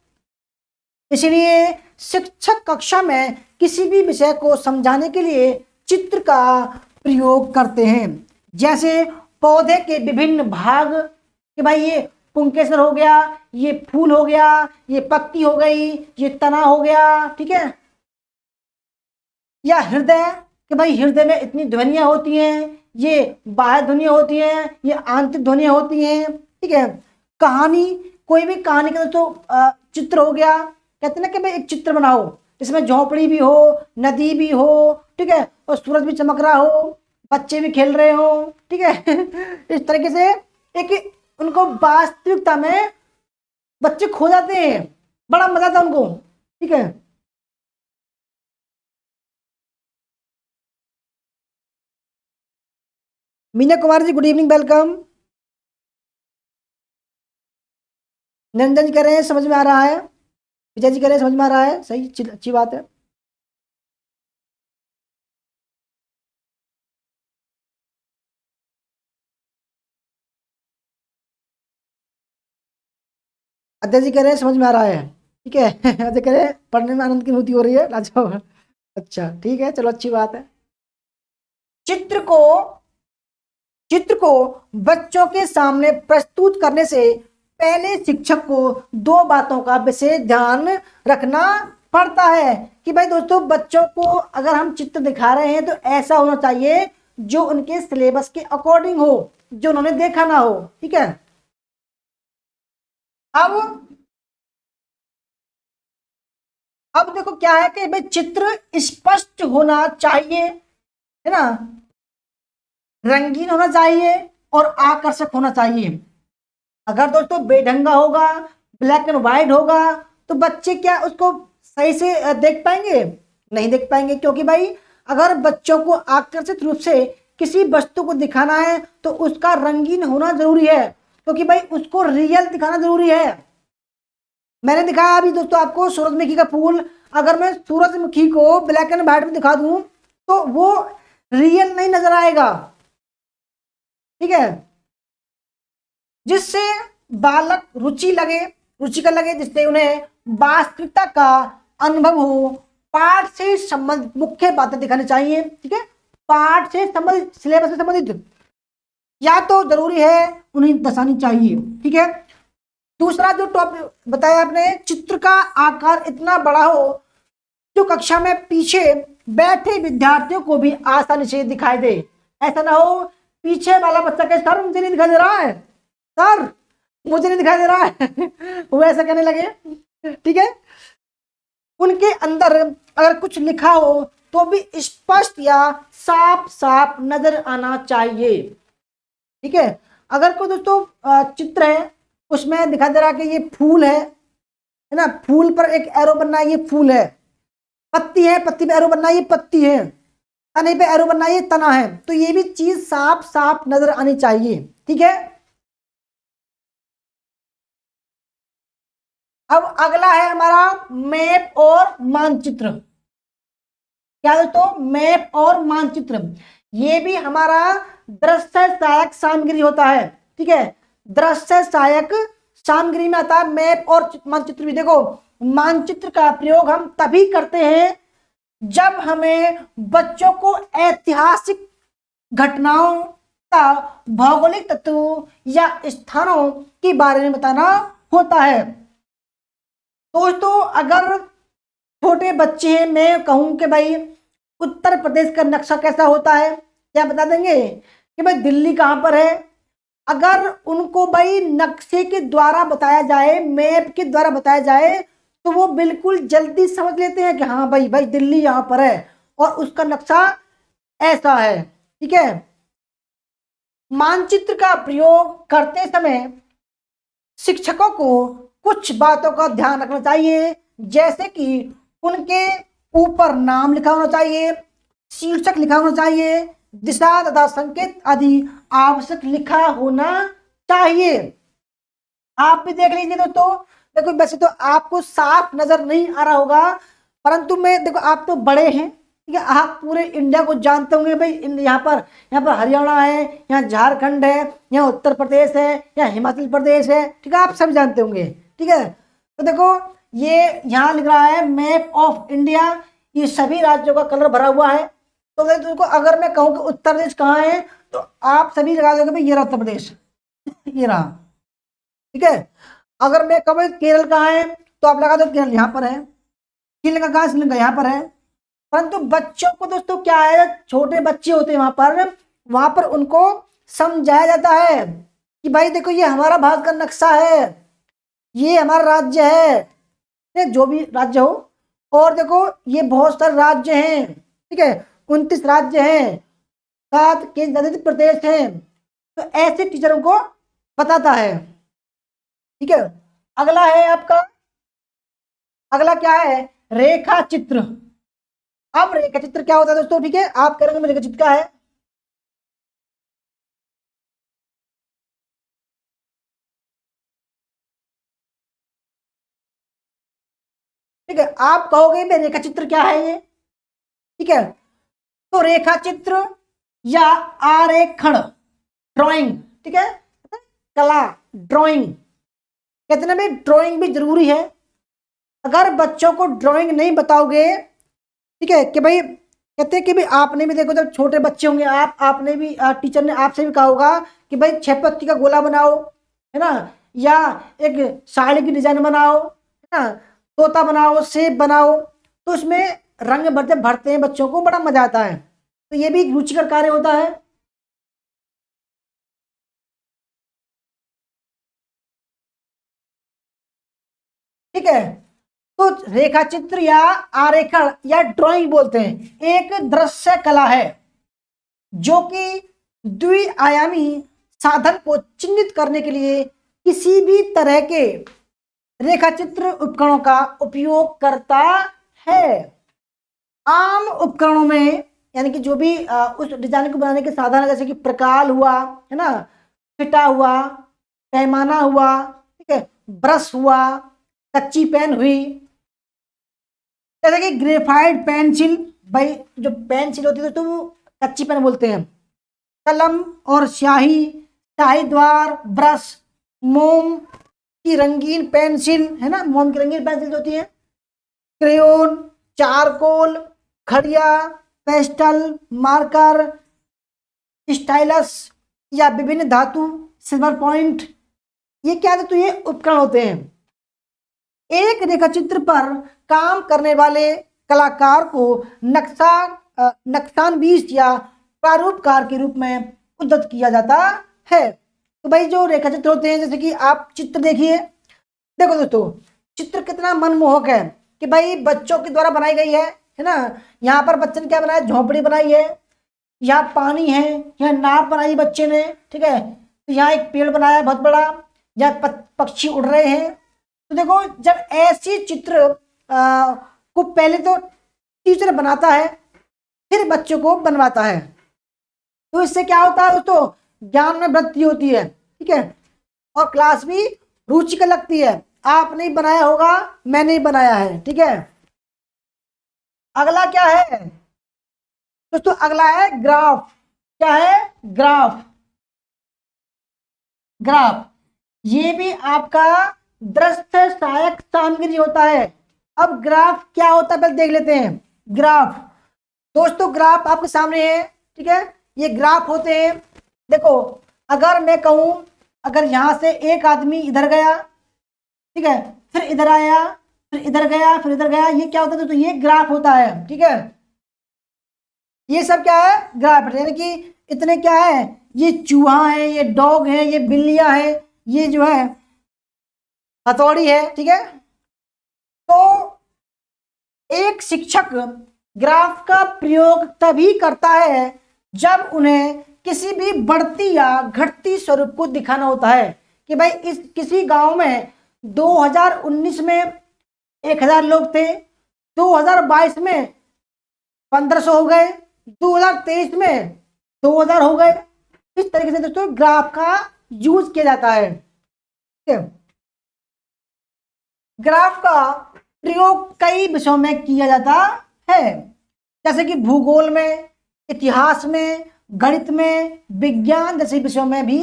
इसलिए शिक्षक कक्षा में किसी भी विषय को समझाने के लिए चित्र का प्रयोग करते हैं, जैसे पौधे के विभिन्न भाग, कि भाई ये पुंकेसर हो गया, ये फूल हो गया, ये पत्ती हो गई, ये तना हो गया, ठीक है। या हृदय, कि भाई हृदय में इतनी ध्वनियां होती हैं, ये बाह्य ध्वनियां होती हैं, ये आंतरिक ध्वनियां होती हैं, ठीक है। कहानी, कोई भी कहानी का तो चित्र हो गया, कहते हैं ना कि भाई एक चित्र बनाओ जिसमें झोपड़ी भी हो, नदी भी हो, ठीक है, और सूरज भी चमक रहा हो, बच्चे भी खेल रहे हो, ठीक है। इस तरीके से एक उनको वास्तविकता में बच्चे खो जाते हैं, बड़ा मजा आता है उनको, ठीक है। Meena Kumar ji good evening, welcome. Niranjan जी कह रहे हैं समझ में आ रहा है, विजय जी कह रहे हैं समझ में आ रहा है, सही, अच्छी बात है। अध्यक्ष जी कह रहे हैं समझ में आ रहा है, ठीक है। अध्यक्ष कह रहे हैं पढ़ने में आनंद की अनुभूति हो रही है, लाजवाब। अच्छा ठीक है, चलो अच्छी बात है। चित्र को चित्र को बच्चों के सामने प्रस्तुत करने से पहले शिक्षक को दो बातों का विशेष ध्यान रखना पड़ता है, कि भाई दोस्तों बच्चों को अगर हम चित्र दिखा रहे हैं तो ऐसा होना चाहिए जो उनके सिलेबस के अकॉर्डिंग हो, जो उन्होंने देखा ना हो, ठीक है। अब देखो क्या है कि भाई चित्र स्पष्ट होना चाहिए, है ना, रंगीन होना चाहिए और आकर्षक होना चाहिए। अगर दोस्तों बेढंगा होगा, ब्लैक एंड व्हाइट होगा, तो बच्चे क्या उसको सही से देख पाएंगे? नहीं देख पाएंगे, क्योंकि भाई अगर बच्चों को आकर्षित रूप से किसी वस्तु को दिखाना है तो उसका रंगीन होना जरूरी है, क्योंकि भाई उसको रियल दिखाना जरूरी है। मैंने दिखाया अभी दोस्तों आपको सूरजमुखी का फूल, अगर मैं सूरजमुखी को ब्लैक एंड व्हाइट में दिखा दूं तो वो रियल नहीं नजर आएगा, ठीक है, जिससे बालक रुचिकर लगे, जिससे उन्हें वास्तविकता का अनुभव हो। पाठ से संबंधित मुख्य बातें दिखानी चाहिए, ठीक है, पाठ से संबंधित, सिलेबस से संबंधित या तो जरूरी है उन्हें दर्शानी चाहिए, ठीक है। दूसरा जो टॉपिक बताया आपने, चित्र का आकार इतना बड़ा हो जो कक्षा में पीछे बैठे विद्यार्थियों को भी आसानी से दिखाई दे। ऐसा ना हो पीछे वाला बच्चा कहे सर मुझे नहीं दिखाई दे रहा है, सर मुझे नहीं दिखाई दे रहा है वो ऐसा कहने लगे, ठीक है। उनके अंदर अगर कुछ लिखा हो तो भी स्पष्ट या साफ साफ नजर आना चाहिए, ठीक है। अगर कोई दोस्तों चित्र है उसमें दिखाई दे रहा कि ये फूल है ना, फूल पर एक एरो बनना है, ये फूल है, पत्ती है, पत्ती पे एरो बनना है, ये पत्ती है, तने पे एरो बनना है, ये तना है, तो ये भी चीज साफ साफ नजर आनी चाहिए, ठीक है। अब अगला है हमारा मैप और मानचित्र। क्या दोस्तों, मैप और मानचित्र, ये भी हमारा दृश्य सहायक सामग्री होता है, ठीक है, दृश्य सहायक सामग्री में आता है मैप और मानचित्र भी। देखो मानचित्र का प्रयोग हम तभी करते हैं जब हमें बच्चों को ऐतिहासिक घटनाओं का भौगोलिक तत्वों या स्थानों के बारे में बताना होता है। दोस्तों अगर छोटे बच्चे हैं, मैं कहूं कि भाई उत्तर प्रदेश का नक्शा कैसा होता है, क्या बता देंगे कि भाई दिल्ली कहां पर है, अगर उनको भाई नक्शे के द्वारा बताया जाए, मैप के द्वारा बताया जाए, तो वो बिल्कुल जल्दी समझ लेते हैं कि हाँ भाई भाई दिल्ली यहाँ पर है और उसका नक्शा ऐसा है, ठीक है। मानचित्र का प्रयोग करते समय शिक्षकों को कुछ बातों का ध्यान रखना चाहिए, जैसे कि उनके ऊपर नाम लिखा होना चाहिए, शीर्षक लिखा होना चाहिए, दिशा तथा संकेत आदि आवश्यक लिखा होना चाहिए। आप भी देख लीजिए दोस्तों, देखो वैसे तो आपको साफ नजर नहीं आ रहा होगा, परंतु मैं देखो आप तो बड़े हैं, ठीक है, आप पूरे इंडिया को जानते होंगे भाई, यहाँ पर हरियाणा है, यहाँ झारखंड है, यहाँ उत्तर प्रदेश है, यहाँ हिमाचल प्रदेश है, ठीक है, आप सब जानते होंगे, ठीक है। तो देखो ये यहाँ लिख रहा है मैप ऑफ इंडिया, ये सभी राज्यों का कलर भरा हुआ है। तो देखो अगर मैं कहूँ कि उत्तर प्रदेश कहाँ है, तो आप सभी लगा दोगे भाई ये रहा उत्तर प्रदेश ये रहा, ठीक है। अगर मैं कहूँ केरल कहाँ है, तो आप लगा दो केरल यहाँ पर है, श्रीलंका कहाँ, श्रीलंका यहाँ पर है। परंतु बच्चों को दोस्तों क्या है, छोटे बच्चे होते हैं वहां पर उनको समझाया जाता है कि भाई देखो ये हमारा भारत का नक्शा है, ये हमारा राज्य है, जो भी राज्य हो, और देखो ये बहुत सारे राज्य हैं, ठीक है, 29 राज्य हैं, 7 केंद्र प्रदेश हैं। तो ऐसे टीचरों को बताता है, ठीक है। अगला है आपका, अगला क्या है, रेखा चित्र। अब रेखा चित्र क्या होता है दोस्तों, ठीक है, आप करेंगे रेखा चित्र क्या है, ठीक है, आप कहोगे मैं रेखा चित्र क्या है ये, ठीक है। तो रेखा चित्र या आरेखण, ड्राइंग, ठीक है, कला, ड्राइंग, कहते ना भाई ड्राइंग भी जरूरी है। अगर बच्चों को ड्राइंग नहीं बताओगे, ठीक है, कि भाई कहते हैं कि भाई आपने भी देखो जब छोटे बच्चे होंगे, आपने भी टीचर ने आपसे भी कहा होगा कि भाई 6 पत्ती का गोला बनाओ, है ना, या एक साड़ी की डिजाइन बनाओ, है ना, तोता बनाओ, सेब बनाओ, तो उसमें रंग भरते भरते हैं, बच्चों को बड़ा मजा आता है। तो ये भी एक रुचिकर कार्य होता है, ठीक है। तो रेखा चित्र या आरेखण या ड्राइंग बोलते हैं, एक दृश्य कला है जो कि द्विआयामी साधन को चिन्हित करने के लिए किसी भी तरह के रेखाचित्र उपकरणों का उपयोग करता है। आम उपकरणों में यानी कि जो भी उस डिजाइन को बनाने के साधन है, जैसे कि प्रकाल हुआ, है ना, फिटा हुआ, पैमाना हुआ, ठीक है, ब्रश हुआ, कच्ची पेन हुई, जैसे कि ग्रेफाइट पेंसिल, भाई जो पेंसिल होती है तो वो कच्ची पेन बोलते हैं। कलम और स्याही, शाही द्वार, ब्रश, मोम की रंगीन पेंसिल, है ना, मोम की रंगीन पेंसिल जो होती है, क्रेयोन, चारकोल, खड़िया, पेस्टल, मार्कर, स्टाइलस या विभिन्न धातु, सिल्वर पॉइंट, ये क्या है, तो ये उपकरण होते हैं। एक रेखाचित्र पर काम करने वाले कलाकार को नक्शानबीस या प्रारूपकार के रूप में उद्धृत किया जाता है। तो भाई जो रेखाचित्र होते हैं, जैसे कि आप चित्र देखिए, देखो दोस्तों चित्र कितना मनमोहक है कि भाई बच्चों के द्वारा बनाई गई है ना। यहाँ पर बच्चे ने क्या बनाया, झोंपड़ी बनाई है, यहाँ पानी है, यहाँ नाव बनाई बच्चे ने, ठीक है, तो यहाँ एक पेड़ बनाया बहुत बड़ा, यहाँ पक्षी उड़ रहे हैं। तो देखो जब ऐसी चित्र को पहले तो टीचर बनाता है, फिर बच्चों को बनवाता है, तो इससे क्या होता है दोस्तों, ज्ञान में वृद्धि होती है, ठीक है, और क्लास भी रुचिकर लगती है। आप नहीं बनाया होगा, मैंने ही बनाया है, ठीक है। अगला क्या है दोस्तों, अगला है ग्राफ। क्या है, ग्राफ। ग्राफ ये भी आपका दृश्य सहायक सामग्री होता है। अब ग्राफ क्या होता है पहले देख लेते हैं। ग्राफ दोस्तों, ग्राफ आपके सामने है, ठीक है, ये ग्राफ होते हैं। देखो अगर मैं कहूं, अगर यहां से एक आदमी इधर गया, ठीक है, फिर इधर आया, फिर इधर गया, फिर इधर गया, ये क्या होता है दोस्तों, ये ग्राफ होता है, ठीक है। ये सब क्या है, ग्राफ, यानी कि इतने क्या है, ये चूहा है, ये डॉग है, ये बिल्लियां है, ये जो है हथौड़ी है, ठीक है। तो एक शिक्षक ग्राफ का प्रयोग तभी करता है जब उन्हें किसी भी बढ़ती या घटती स्वरूप को दिखाना होता है कि भाई इस किसी गांव में 2019 में 1000 लोग थे, 2022 में 1500 हो गए, 2023 में 2000 हो गए। इस तरीके से दोस्तों ग्राफ का यूज किया जाता है, ठीक है। ग्राफ का प्रयोग कई विषयों में किया जाता है, जैसे कि भूगोल में, इतिहास में, गणित में, विज्ञान जैसे विषयों में भी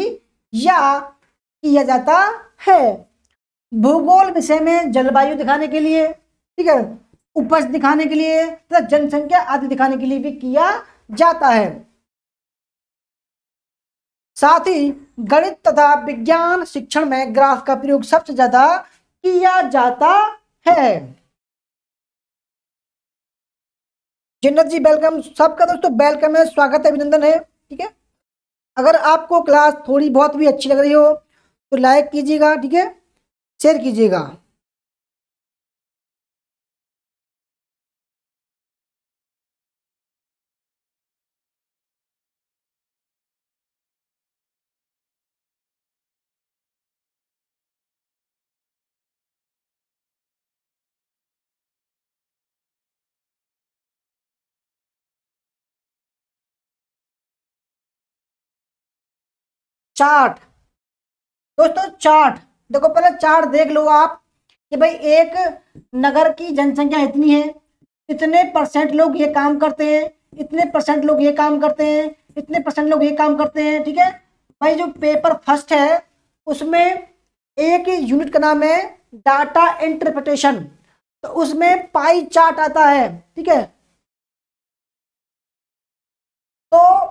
या किया जाता है। भूगोल विषय में जलवायु दिखाने के लिए, ठीक है, उपज दिखाने के लिए तथा जनसंख्या आदि दिखाने के लिए भी किया जाता है। साथ ही गणित तथा विज्ञान शिक्षण में ग्राफ का प्रयोग सबसे ज्यादा किया जाता है। जिन्नत जी वेलकम, सबका दोस्तों वेलकम है, स्वागत है, अभिनंदन है, ठीक है। अगर आपको क्लास थोड़ी बहुत भी अच्छी लग रही हो तो लाइक कीजिएगा, ठीक है, शेयर कीजिएगा। चार्ट दोस्तों, चार्ट देखो, पहले चार्ट देख लो आप कि भाई एक नगर की जनसंख्या इतनी है, इतने परसेंट लोग ये काम करते हैं, इतने परसेंट लोग ये काम करते हैं, इतने परसेंट लोग ये काम करते हैं, ठीक है। भाई जो पेपर फर्स्ट है उसमें एक यूनिट का नाम है डाटा इंटरप्रिटेशन, तो उसमें पाई चार्ट आता है, ठीक है। तो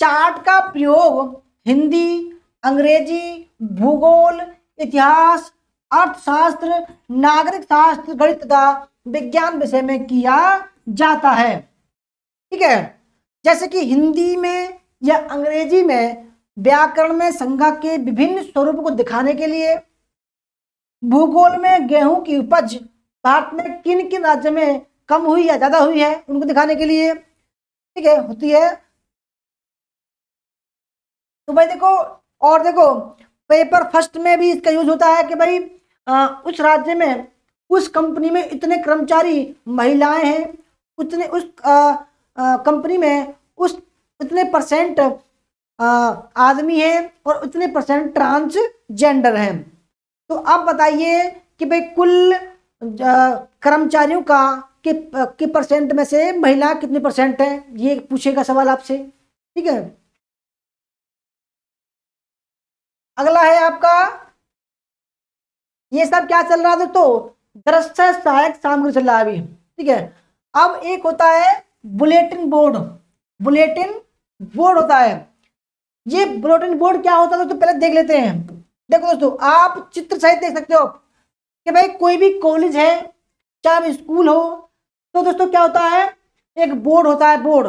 चार्ट का प्रयोग हिंदी, अंग्रेजी, भूगोल, इतिहास, अर्थशास्त्र, नागरिक शास्त्र, गणित तथा विज्ञान विषय में किया जाता है, ठीक है। जैसे कि हिंदी में या अंग्रेजी में व्याकरण में संज्ञा के विभिन्न स्वरूपों को दिखाने के लिए, भूगोल में गेहूं की उपज भारत में किन किन राज्य में कम हुई या ज्यादा हुई है उनको दिखाने के लिए, ठीक है, होती है। तो भाई देखो, और देखो पेपर फर्स्ट में भी इसका यूज होता है कि भाई उस राज्य में, उस कंपनी में इतने कर्मचारी महिलाएं हैं, उतने उस कंपनी में उस इतने परसेंट आदमी हैं और उतने परसेंट ट्रांसजेंडर हैं। तो अब बताइए कि भाई कुल कर्मचारियों का के परसेंट में से महिला कितने परसेंट है, ये पूछेगा सवाल आपसे। ठीक है, अगला है आपका, ये सब क्या चल रहा है दोस्तों, दृश्य सहायक सामग्री चल रहा है अभी। ठीक है, अब एक होता है बुलेटिन बोर्ड। बुलेटिन बोर्ड होता है, ये बुलेटिन बोर्ड क्या होता है दोस्तों पहले देख लेते हैं। देखो दोस्तों, आप चित्र सहित देख सकते हो कि भाई कोई भी कॉलेज है चाहे स्कूल हो, तो दोस्तों क्या होता है, एक बोर्ड होता है, बोर्ड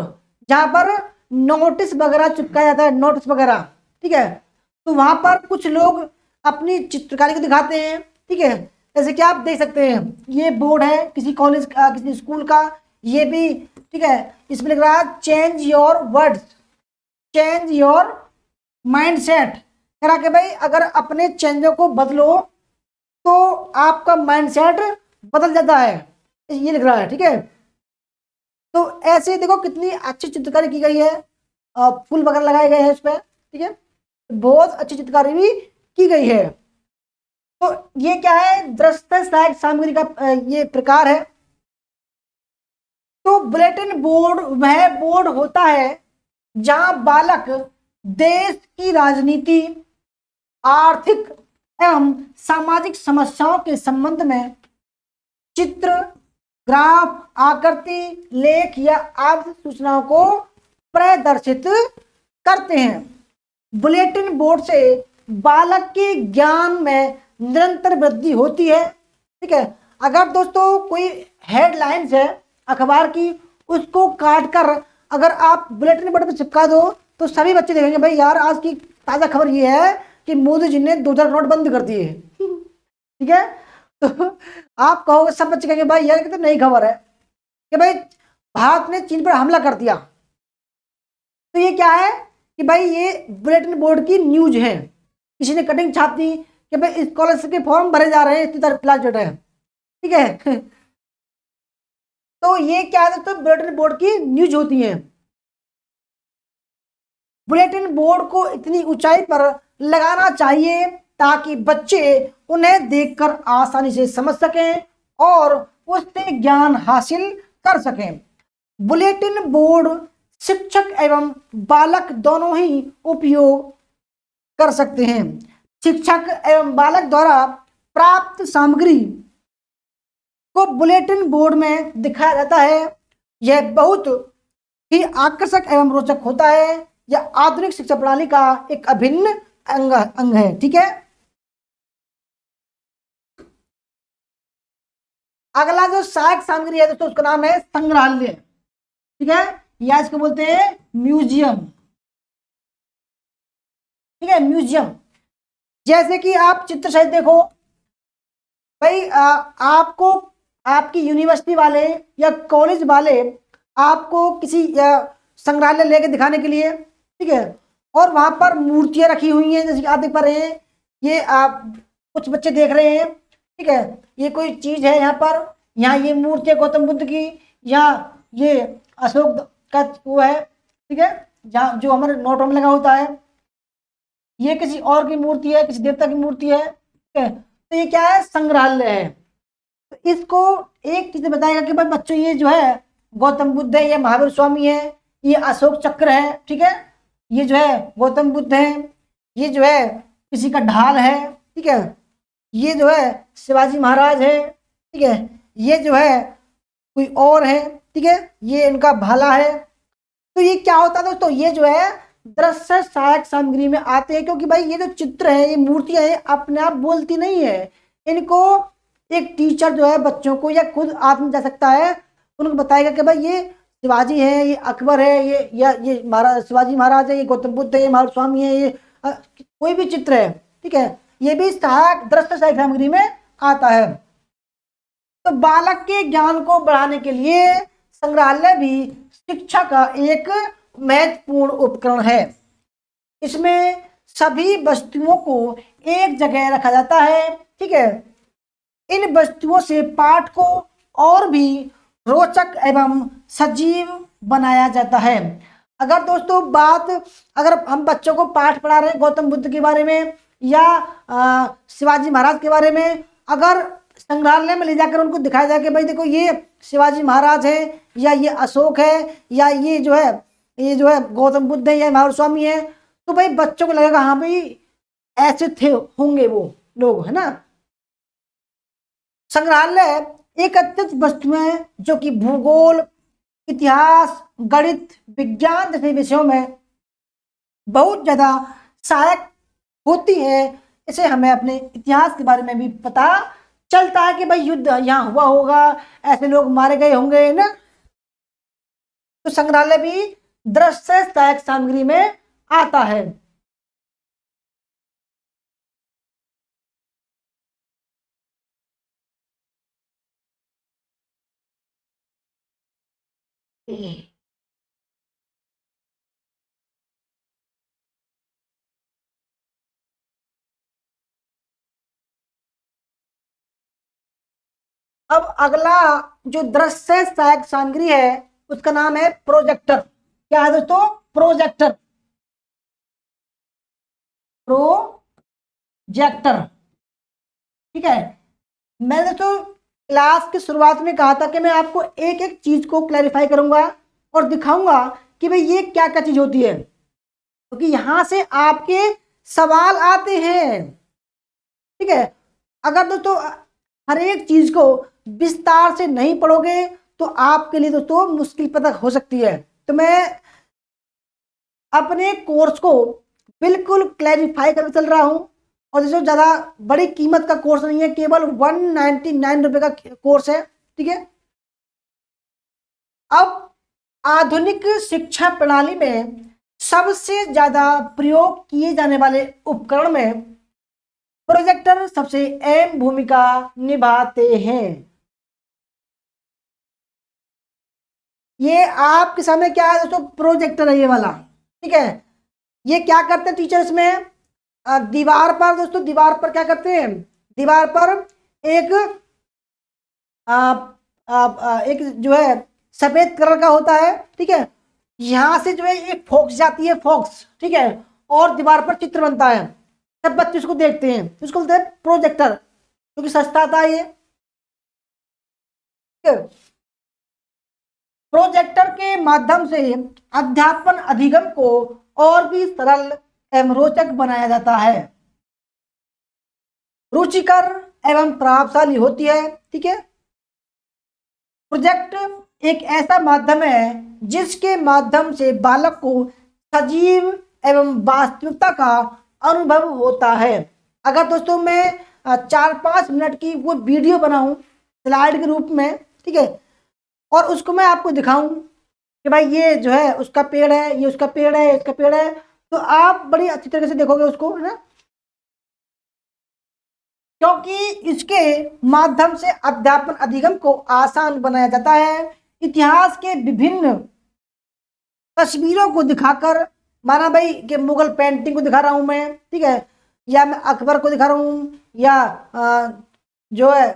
जहां पर नोटिस वगैरह चिपकाया जाता है, नोटिस वगैरह। ठीक है, तो वहां पर कुछ लोग अपनी चित्रकारी को दिखाते हैं। ठीक है, जैसे कि आप देख सकते हैं ये बोर्ड है किसी कॉलेज का, किसी स्कूल का, ये भी। ठीक है, इसमें लिख रहा है change your words, change your mind set. कह रहा कि भाई अगर अपने चेंजों को बदलो तो आपका माइंड सेट बदल जाता है, ये लिख रहा है। ठीक है, तो ऐसे देखो कितनी अच्छी चित्रकारी की गई है, फूल वगैरह लगाए गए हैं इस पर। ठीक है, बहुत अच्छी चित्रकारी भी की गई है। तो ये क्या है, दृश्य सहायक सामग्री का ये प्रकार है। तो बुलेटिन बोर्ड वह बोर्ड होता है जहां बालक देश की राजनीति, आर्थिक एवं सामाजिक समस्याओं के संबंध में चित्र, ग्राफ, आकृति, लेख या आवश्यक सूचनाओं को प्रदर्शित करते हैं। बुलेटिन बोर्ड से बालक के ज्ञान में निरंतर वृद्धि होती है। ठीक है, अगर दोस्तों कोई हेडलाइंस है अखबार की, उसको काट कर अगर आप बुलेटिन बोर्ड पर चिपका दो तो सभी बच्चे देखेंगे भाई यार आज की ताजा खबर ये है कि मोदी जी ने 2000 नोट बंद कर दिए। ठीक है, तो आप कहोगे, सब बच्चे कहेंगे भाई यार कितनी नई खबर है कि भाई भारत ने चीन पर हमला कर दिया। तो ये क्या है कि भाई ये बुलेटिन बोर्ड की न्यूज है, किसी ने कटिंग छाप दी कि भाई स्कॉलरशिप के फॉर्म भरे जा रहे हैं, इतनी तारीख लास्ट डेट है। ठीक है, तो ये क्या है दोस्तों, बुलेटिन बोर्ड की न्यूज होती है। बुलेटिन बोर्ड को इतनी ऊंचाई पर लगाना चाहिए ताकि बच्चे उन्हें देखकर आसानी से समझ सकें और उससे ज्ञान हासिल कर सकें। बुलेटिन बोर्ड शिक्षक एवं बालक दोनों ही उपयोग कर सकते हैं। शिक्षक एवं बालक द्वारा प्राप्त सामग्री को बुलेटिन बोर्ड में दिखाया जाता है। यह बहुत ही आकर्षक एवं रोचक होता है। यह आधुनिक शिक्षा प्रणाली का एक अभिन्न अंग है। ठीक है, अगला जो सहायक सामग्री है दोस्तों उसका नाम है संग्रहालय। ठीक है, या इसको बोलते हैं म्यूजियम। ठीक है, म्यूजियम, जैसे कि आप चित्र सहित देखो भाई, आपको आपकी यूनिवर्सिटी वाले या कॉलेज वाले आपको किसी संग्रहालय लेके दिखाने के लिए। ठीक है, और वहां पर मूर्तियां रखी हुई हैं, जैसे कि आप देख पा रहे हैं, ये आप कुछ बच्चे देख रहे हैं। ठीक है, ये कोई चीज है यहाँ पर, यहाँ ये मूर्ति है गौतम बुद्ध की, यहाँ ये अशोक का वो है। ठीक है, जहाँ जो हमारे नोटों में लगा होता है, ये किसी और की मूर्ति है, किसी देवता की मूर्ति है। ठीक है, तो ये क्या है, संग्रहालय है। तो इसको एक चीज बताएगा कि भाई बच्चों ये जो है गौतम बुद्ध है, ये महावीर स्वामी है, ये अशोक चक्र है। ठीक है, ये जो है गौतम बुद्ध है, ये जो है किसी का ढाल है। ठीक है, ये जो है शिवाजी महाराज है। ठीक है, ये जो है कोई और है। ठीक है, ये इनका भाला है। तो ये क्या होता है दोस्तों, ये जो है दृश्य सहायक सामग्री में आते हैं, क्योंकि भाई ये जो चित्र है, ये मूर्तियां हैं, अपने आप बोलती नहीं है। इनको एक टीचर जो है बच्चों को या खुद आत्म जा सकता है, उनको बताएगा कि भाई ये शिवाजी है, ये अकबर है, ये महाराज शिवाजी महाराज है, ये गौतम बुद्ध है, ये महावीर स्वामी है, ये कोई भी चित्र है। ठीक है, ये भी सहायक दृश्य सहायक सामग्री में आता है। तो बालक के ज्ञान को बढ़ाने के लिए संग्रहालय भी शिक्षा का एक महत्वपूर्ण उपकरण है। इसमें सभी वस्तुओं को एक जगह रखा जाता है। ठीक है, इन वस्तुओं से पाठ को और भी रोचक एवं सजीव बनाया जाता है। अगर दोस्तों अगर हम बच्चों को पाठ पढ़ा रहे हैं गौतम बुद्ध के बारे में या शिवाजी महाराज के बारे में, अगर संग्रहालय में ले जाकर उनको दिखाया जाए कि भाई देखो ये शिवाजी महाराज है, या ये अशोक है, या ये जो है गौतम बुद्ध है, या महावीर स्वामी है, तो भाई बच्चों को लगेगा हाँ भाई ऐसे थे होंगे वो लोग, है ना। संग्रहालय एक अत्यंत वस्तु है जो कि भूगोल, इतिहास, गणित, विज्ञान जैसे विषयों में बहुत ज्यादा सहायक होती है। इसे हमें अपने इतिहास के बारे में भी पता चलता है कि भाई युद्ध यहाँ हुआ होगा, ऐसे लोग मारे गए होंगे ना। तो संग्रहालय भी दृश्य सहायक सामग्री में आता है। अब अगला जो दृश्य सहायक सामग्री है उसका नाम है प्रोजेक्टर। क्या है दोस्तों? प्रोजेक्टर। प्रोजेक्टर, ठीक है। मैंने दोस्तों क्लास की शुरुआत में कहा था कि मैं आपको एक एक चीज को क्लैरिफाई करूंगा और दिखाऊंगा कि भाई ये क्या क्या चीज होती है, क्योंकि यहां से आपके सवाल आते हैं, ठीक है। अगर दोस्तों हर एक चीज को विस्तार से नहीं पढ़ोगे तो आपके लिए दोस्तों मुश्किल पता हो सकती है। तो मैं अपने कोर्स को बिल्कुल क्लैरिफाई कर चल रहा हूं, और जो ज्यादा बड़ी कीमत का कोर्स नहीं है, केवल 199 रुपए का कोर्स है, ठीक है। अब आधुनिक शिक्षा प्रणाली में सबसे ज्यादा प्रयोग किए जाने वाले उपकरण में प्रोजेक्टर सबसे अहम भूमिका निभाते हैं। ये आपके सामने क्या है दोस्तों? प्रोजेक्टर है ये वाला, ठीक है। ये क्या करते हैं टीचर्स में, दीवार पर दोस्तों, दीवार पर क्या करते हैं, दीवार पर एक आ, एक जो है सफेद कलर का होता है, ठीक है। यहां से जो है एक फोक्स जाती है, फोक्स, ठीक है, और दीवार पर चित्र बनता है, सब बच्चे उसको देखते हैं, उसको बोलते हैं प्रोजेक्टर, क्योंकि सस्ता था ये। प्रोजेक्टर के माध्यम से अध्यापन अधिगम को और भी सरल एवं रोचक बनाया जाता है, रुचिकर एवं प्रभावशाली होती है, ठीक है। प्रोजेक्ट एक ऐसा माध्यम है जिसके माध्यम से बालक को सजीव एवं वास्तविकता का अनुभव होता है। अगर दोस्तों मैं 4-5 मिनट की वो वीडियो बनाऊं स्लाइड के रूप में, ठीक है, और उसको मैं आपको दिखाऊं कि भाई ये जो है उसका पेड़ है, ये उसका पेड़ है, इसका पेड़ है, तो आप बड़ी अच्छी तरह से देखोगे उसको, है ना। क्योंकि इसके माध्यम से अध्यापन अधिगम को आसान बनाया जाता है। इतिहास के विभिन्न तस्वीरों को दिखाकर, माना भाई कि मुगल पेंटिंग को दिखा रहा हूं मैं, ठीक है, या मैं अकबर को दिखा रहा हूं, या जो है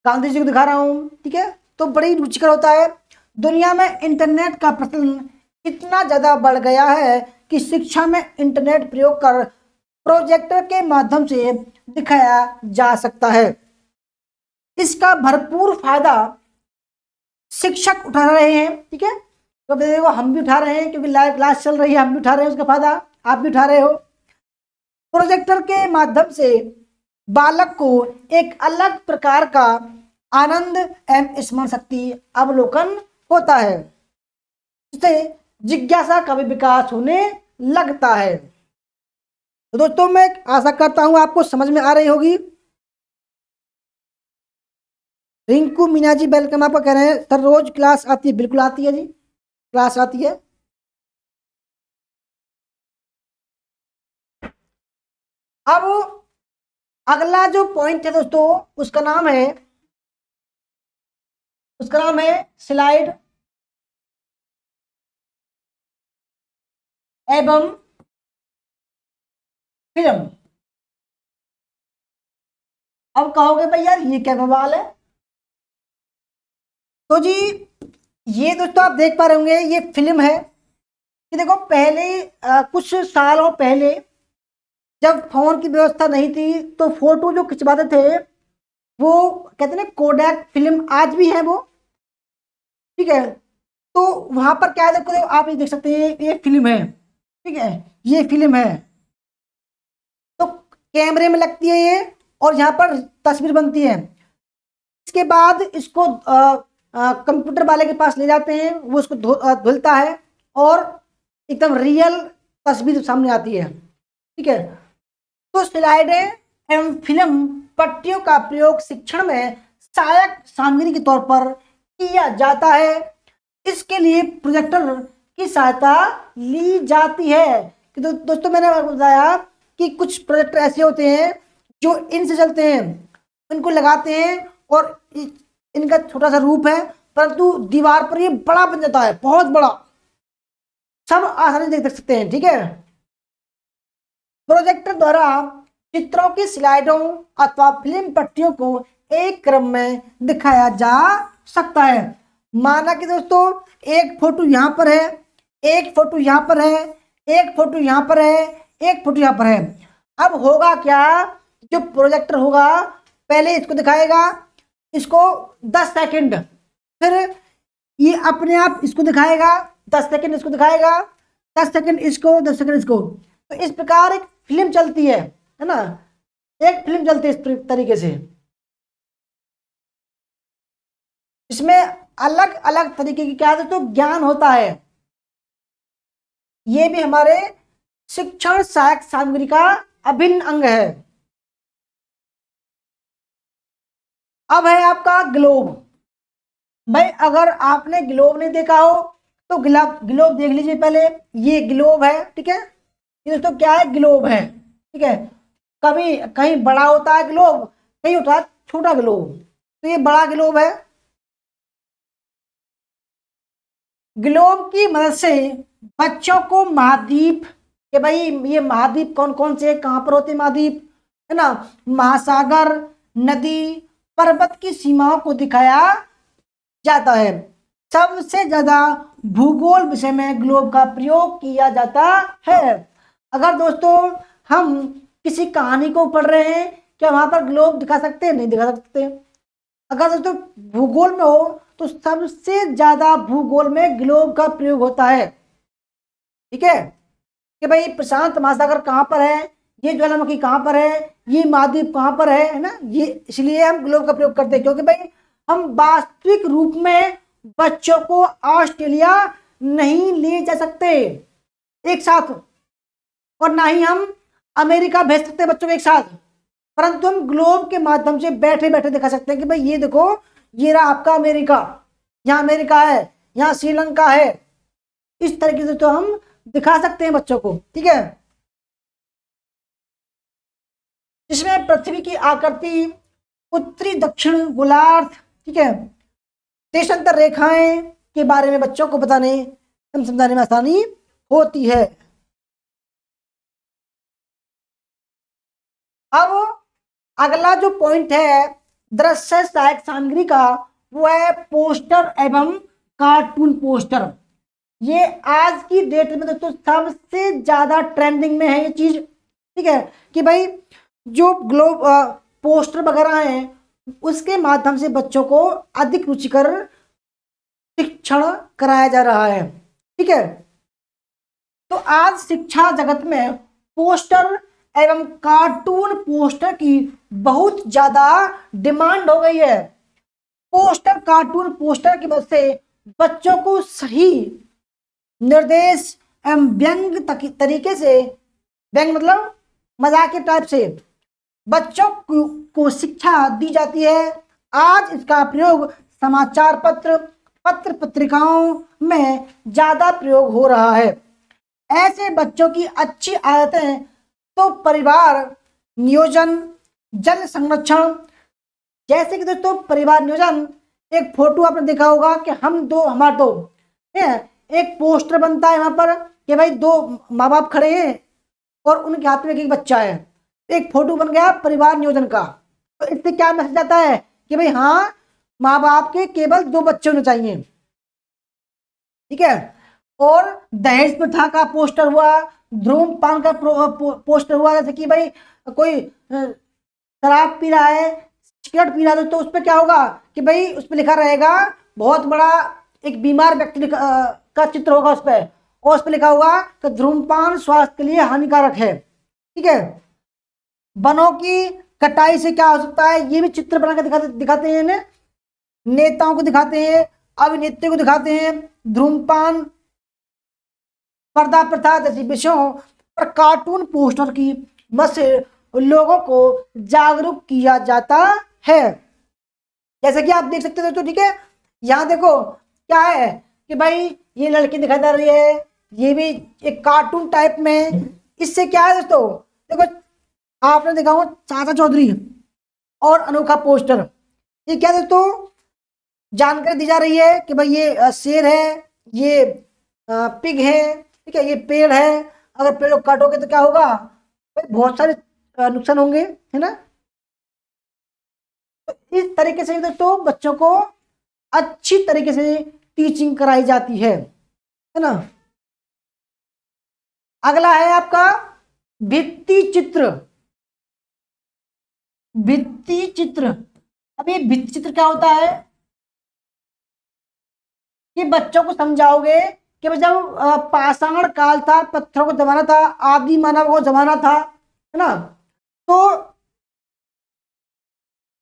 गांधी जी को दिखा रहा हूं, ठीक है, तो बड़ी रुचिकर होता है। दुनिया में इंटरनेट का प्रचलन इतना ज्यादा बढ़ गया है कि शिक्षा में इंटरनेट प्रयोग कर प्रोजेक्टर के माध्यम से दिखाया जा सकता है। इसका भरपूर फायदा शिक्षक उठा रहे हैं, ठीक है, तो देखो हम भी उठा रहे हैं, क्योंकि लाइव क्लास चल रही है, हम भी उठा रहे हैं उसका फायदा, आप भी उठा रहे हो। प्रोजेक्टर के माध्यम से बालक को एक अलग प्रकार का आनंद एवं स्मरण शक्ति अवलोकन होता है, जिससे जिज्ञासा का भी विकास होने लगता है। तो दोस्तों मैं आशा करता हूं आपको समझ में आ रही होगी। रिंकू मीना जी वेलकम, आपका कह रहे हैं सर रोज क्लास आती है, बिल्कुल आती है जी, क्लास आती है। अब अगला जो पॉइंट है दोस्तों उसका नाम है स्लाइड एवं फिल्म। अब कहोगे भाई यार ये क्या बवाल है, तो जी ये दोस्तों आप देख पा रहे होंगे ये फिल्म है कि देखो पहले कुछ सालों पहले जब फोन की व्यवस्था नहीं थी तो फोटो जो खिंचवाते थे वो कहते हैं कोडैक फिल्म आज भी है वो, ठीक है। तो वहां पर क्या है, देखो आप ये देख सकते हैं, ये फिल्म है, ठीक है, ये फिल्म है। तो कैमरे में लगती है ये, और यहाँ पर तस्वीर बनती है। इसके बाद इसको कंप्यूटर वाले के पास ले जाते हैं, वो उसको धुलता है, और एकदम रियल तस्वीर सामने आती है, ठीक है। तो स्लाइडें एवं फिल्म पट्टियों का प्रयोग शिक्षण में सहायक सामग्री के तौर पर किया जाता है। इसके लिए प्रोजेक्टर की सहायता ली जाती है। कि दोस्तों मैंने आपको बताया कि कुछ प्रोजेक्टर ऐसे होते हैं जो इनसे चलते हैं, इनको लगाते हैं, और इनका छोटा सा रूप है, परंतु दीवार पर ये बड़ा बन जाता है, बहुत बड़ा, सब आसानी से देख सकते हैं, ठीक है। प्रोजेक्टर द्वारा चित्रों की स्लाइडों अथवा फिल्म पट्टियों को एक क्रम में दिखाया जा सकता है। माना कि दोस्तों एक फोटो यहाँ पर है, एक फोटो यहाँ पर है, एक फोटो यहाँ पर है, एक फोटो यहाँ पर है। अब होगा क्या, जो प्रोजेक्टर होगा पहले इसको दिखाएगा, इसको 10 सेकंड, फिर ये अपने आप इसको दिखाएगा, 10 सेकंड इसको दिखाएगा, 10 सेकंड इसको, 10 सेकंड इसको। तो इस प्रकार एक फिल्म चलती है ना, एक फिल्म चलती है इस तरीके से। इसमें अलग अलग तरीके की क्या तो ज्ञान होता है। ये भी हमारे शिक्षण सहायक सामग्री का अभिन्न अंग है। अब है आपका ग्लोब। भाई अगर आपने ग्लोब नहीं देखा हो तो ग्लोब देख लीजिए पहले। ये ग्लोब है, ठीक है, ये दोस्तों क्या है, ग्लोब है, ठीक है। कभी कहीं बड़ा होता है ग्लोब, कहीं होता है छोटा ग्लोब, तो ये बड़ा ग्लोब है। ग्लोब की मदद से बच्चों को महाद्वीप, कि भाई ये महाद्वीप कौन कौन से, कहां पर होते महाद्वीप, है ना, महासागर, नदी, पर्वत की सीमाओं को दिखाया जाता है। सबसे ज्यादा भूगोल विषय में ग्लोब का प्रयोग किया जाता है। अगर दोस्तों हम किसी कहानी को पढ़ रहे हैं, क्या वहां पर ग्लोब दिखा सकते हैं? नहीं दिखा सकते। अगर दोस्तों भूगोल में हो तो सबसे ज्यादा भूगोल में ग्लोब का प्रयोग होता है, ठीक है। कि भाई प्रशांत महासागर कहाँ पर है, ये ज्वालामुखी कहाँ पर है, ये महाद्वीप कहाँ पर है ना, ये इसलिए हम ग्लोब का प्रयोग करते हैं, क्योंकि भाई हम वास्तविक रूप में बच्चों को ऑस्ट्रेलिया नहीं ले जा सकते एक साथ, और ना ही हम अमेरिका भेज सकते बच्चों को एक साथ, परंतु हम ग्लोब के माध्यम से बैठे बैठे दिखा सकते हैं कि भाई ये देखो, ये रहा आपका अमेरिका, यहाँ अमेरिका है, यहाँ श्रीलंका है। इस तरीके से तो हम दिखा सकते हैं बच्चों को, ठीक है। इसमें पृथ्वी की आकृति, उत्तरी दक्षिण गोलार्ध, ठीक है, देशांतर रेखाएं के बारे में बच्चों को बताने एवं समझाने में आसानी होती है। अब अगला जो पॉइंट है दृश्य सहायक सामग्री का, वो है पोस्टर एवं कार्टून पोस्टर। ये आज की डेट में दोस्तों सबसे ज्यादा ट्रेंडिंग में है ये चीज, ठीक है। कि भाई जो ग्लोब पोस्टर वगैरह हैं उसके माध्यम से बच्चों को अधिक रुचिकर शिक्षण कराया जा रहा है, ठीक है। तो आज शिक्षा जगत में पोस्टर एवं कार्टून पोस्टर की बहुत ज्यादा डिमांड हो गई है। पोस्टर कार्टून पोस्टर की मदद से बच्चों को सही निर्देश एवं व्यंग तरीके से, व्यंग मतलब मजाक के टाइप से बच्चों को शिक्षा दी जाती है। आज इसका प्रयोग समाचार पत्र पत्रिकाओं में ज्यादा प्रयोग हो रहा है। ऐसे बच्चों की अच्छी आदतें तो परिवार नियोजन, जल संरक्षण, जैसे कि दोस्तों परिवार नियोजन, एक फोटो आपने देखा होगा कि हमारे दो है, एक पोस्टर बनता है वहां पर कि भाई दो माँ बाप खड़े हैं और उनके हाथ में एक बच्चा है, एक फोटो बन गया परिवार नियोजन का। तो इससे क्या मैसेज आता है कि भाई हाँ, माँ बाप के केवल 2 बच्चे होने चाहिए, ठीक है। और दहेज प्रथा का पोस्टर हुआ, धूम्रपान का पोस्टर हुआ, जैसे कि भाई कोई शराब पी रहा है, सिगरेट पी रहा है तो उस पर क्या होगा कि भाई उस पर लिखा रहेगा, बहुत बड़ा एक बीमार व्यक्ति का चित्र होगा उस पर, और उस पर लिखा होगा कि धूम्रपान स्वास्थ्य के लिए हानिकारक है। ठीक है, वनों की कटाई से क्या हो सकता है, ये भी चित्र बना के दिखाते हैं इन्हें, नेताओं को दिखाते हैं, अभिनेत्री को दिखाते हैं, धूम्रपान, पर्दा प्रथा जैसे विषयों पर कार्टून पोस्टर की मदद से लोगों को जागरूक किया जाता है। जैसे कि आप देख सकते हो दोस्तों। ठीक है, यहाँ देखो क्या है कि भाई ये लड़की दिखाई दे रही है, ये भी एक कार्टून टाइप में। इससे क्या है दोस्तों, देखो आपने देखा होगा चाचा चौधरी और अनोखा पोस्टर, ये क्या दोस्तों जानकारी दी जा रही है कि भाई ये शेर है, ये पिग है, ठीक है, ये पेड़ है, अगर पेड़ को काटोगे तो क्या होगा भाई, बहुत सारे नुकसान होंगे, है ना। तो इस तरीके से दोस्तों बच्चों को अच्छी तरीके से टीचिंग कराई जाती है ना। अगला है आपका भित्ति चित्र। भित्ति चित्र, अब ये भित्ति चित्र क्या होता है कि बच्चों को समझाओगे कि जब पाषाण काल था, पत्थरों का जमाना था, आदि मानव का जमाना था, है ना, तो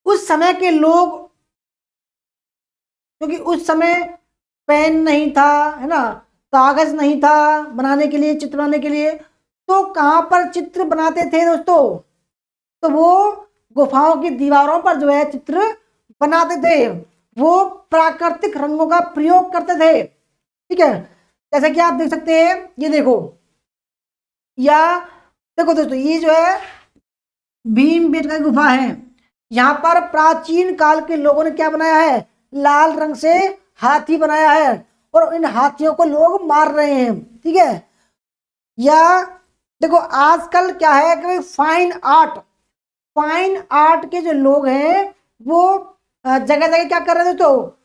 उस समय के लोग, क्योंकि उस समय पेन नहीं था, है ना, कागज नहीं था बनाने के लिए, चित्र बनाने के लिए, तो कहाँ पर चित्र बनाते थे दोस्तों, तो वो गुफाओं की दीवारों पर जो है चित्र बनाते थे, वो प्राकृतिक रंगों का प्रयोग करते थे। ठीक है, जैसे कि आप देख सकते हैं, ये देखो, या देखो दोस्तों, ये जो है भीमबेटका की गुफा है। यहाँ पर प्राचीन काल के लोगों ने क्या बनाया है, लाल रंग से हाथी बनाया है, और इन हाथियों को लोग मार रहे हैं। ठीक है, या देखो आजकल क्या है कि फाइन आर्ट के जो लोग हैं वो जगह जगह क्या कर रहे थे, तो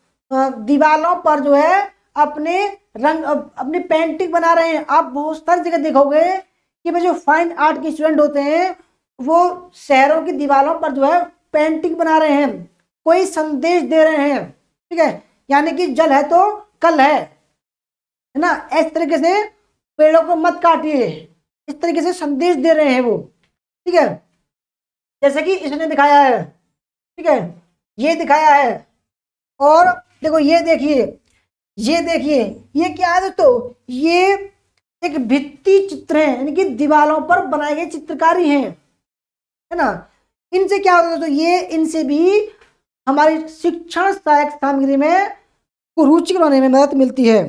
दीवारों पर जो है अपने रंग, अपनी पेंटिंग बना रहे हैं। आप बहुत सारी जगह देखोगे कि भाई जो फाइन आर्ट के स्टूडेंट होते हैं वो शहरों की दीवारों पर जो है पेंटिंग बना रहे हैं, कोई संदेश दे रहे हैं। ठीक है, यानी कि जल है तो कल है ना, इस तरीके से पेड़ों को मत काटिए, इस तरीके से संदेश दे रहे हैं वो। ठीक है, जैसे कि इसने दिखाया है, ठीक है, ये दिखाया है, और देखो ये देखिए, ये देखिए, ये क्या है दोस्तों, ये एक भित्ति चित्र है, यानी कि दीवारों पर बनाए गए चित्रकारी हैं, है ना। इनसे क्या होता है दोस्तों, ये इनसे भी हमारी शिक्षण सहायक सामग्री में रुचि बनाने में मदद मिलती है।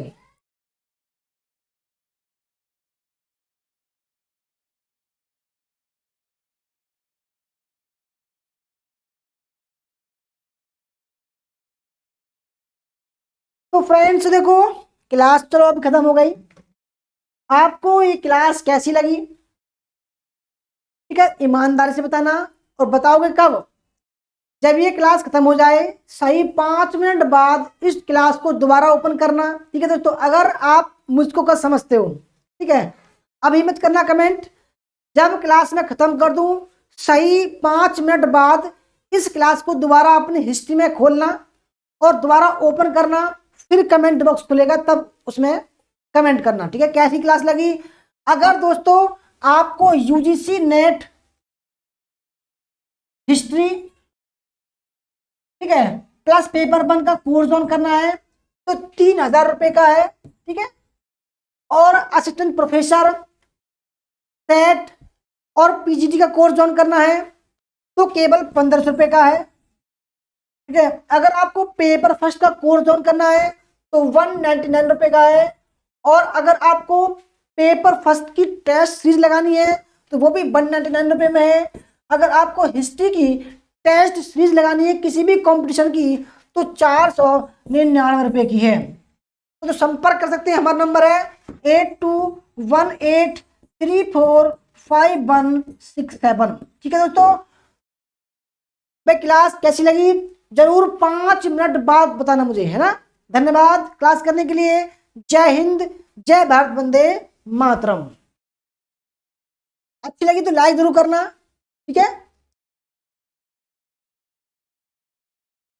तो फ्रेंड्स देखो, क्लास चलो अब खत्म हो गई, आपको ये क्लास कैसी लगी, ठीक है, ईमानदारी से बताना, और बताओगे कब, जब ये क्लास खत्म हो जाए सही 5 मिनट बाद इस क्लास को दोबारा ओपन करना। ठीक है दोस्तों, अगर आप मुझको का समझते हो, ठीक है, अभी मत करना कमेंट, जब क्लास में खत्म कर दूं सही 5 मिनट बाद इस क्लास को दोबारा अपनी हिस्ट्री में खोलना और दोबारा ओपन करना, फिर कमेंट बॉक्स खुलेगा तब उसमें कमेंट करना। ठीक है, कैसी क्लास लगी। अगर दोस्तों आपको यूजीसी नेट हिस्ट्री, ठीक है, प्लस पेपर 1 का कोर्स ऑन करना है तो 3000 रुपए का है। ठीक है, और असिस्टेंट प्रोफेसर, सेट और पीजीटी का कोर्स ज्वाइन करना है तो केवल 1500 रुपये का है। ठीक है, अगर आपको पेपर फर्स्ट का कोर्स ज्वाइन करना है तो 199 रुपये का है, और अगर आपको पेपर फर्स्ट की टेस्ट सीरीज लगानी है तो वो भी 199 रुपये में है। अगर आपको हिस्ट्री की टेस्ट सीरीज लगानी है किसी भी कंपटीशन की तो 499 रुपये की है। तो संपर्क कर सकते हैं, हमारा नंबर है 8218345167। ठीक है दोस्तों, भाई क्लास कैसी लगी जरूर 5 मिनट बाद बताना मुझे, है ना। धन्यवाद क्लास करने के लिए। जय हिंद, जय भारत, वंदे मातरम। अच्छी लगी तो लाइक जरूर करना।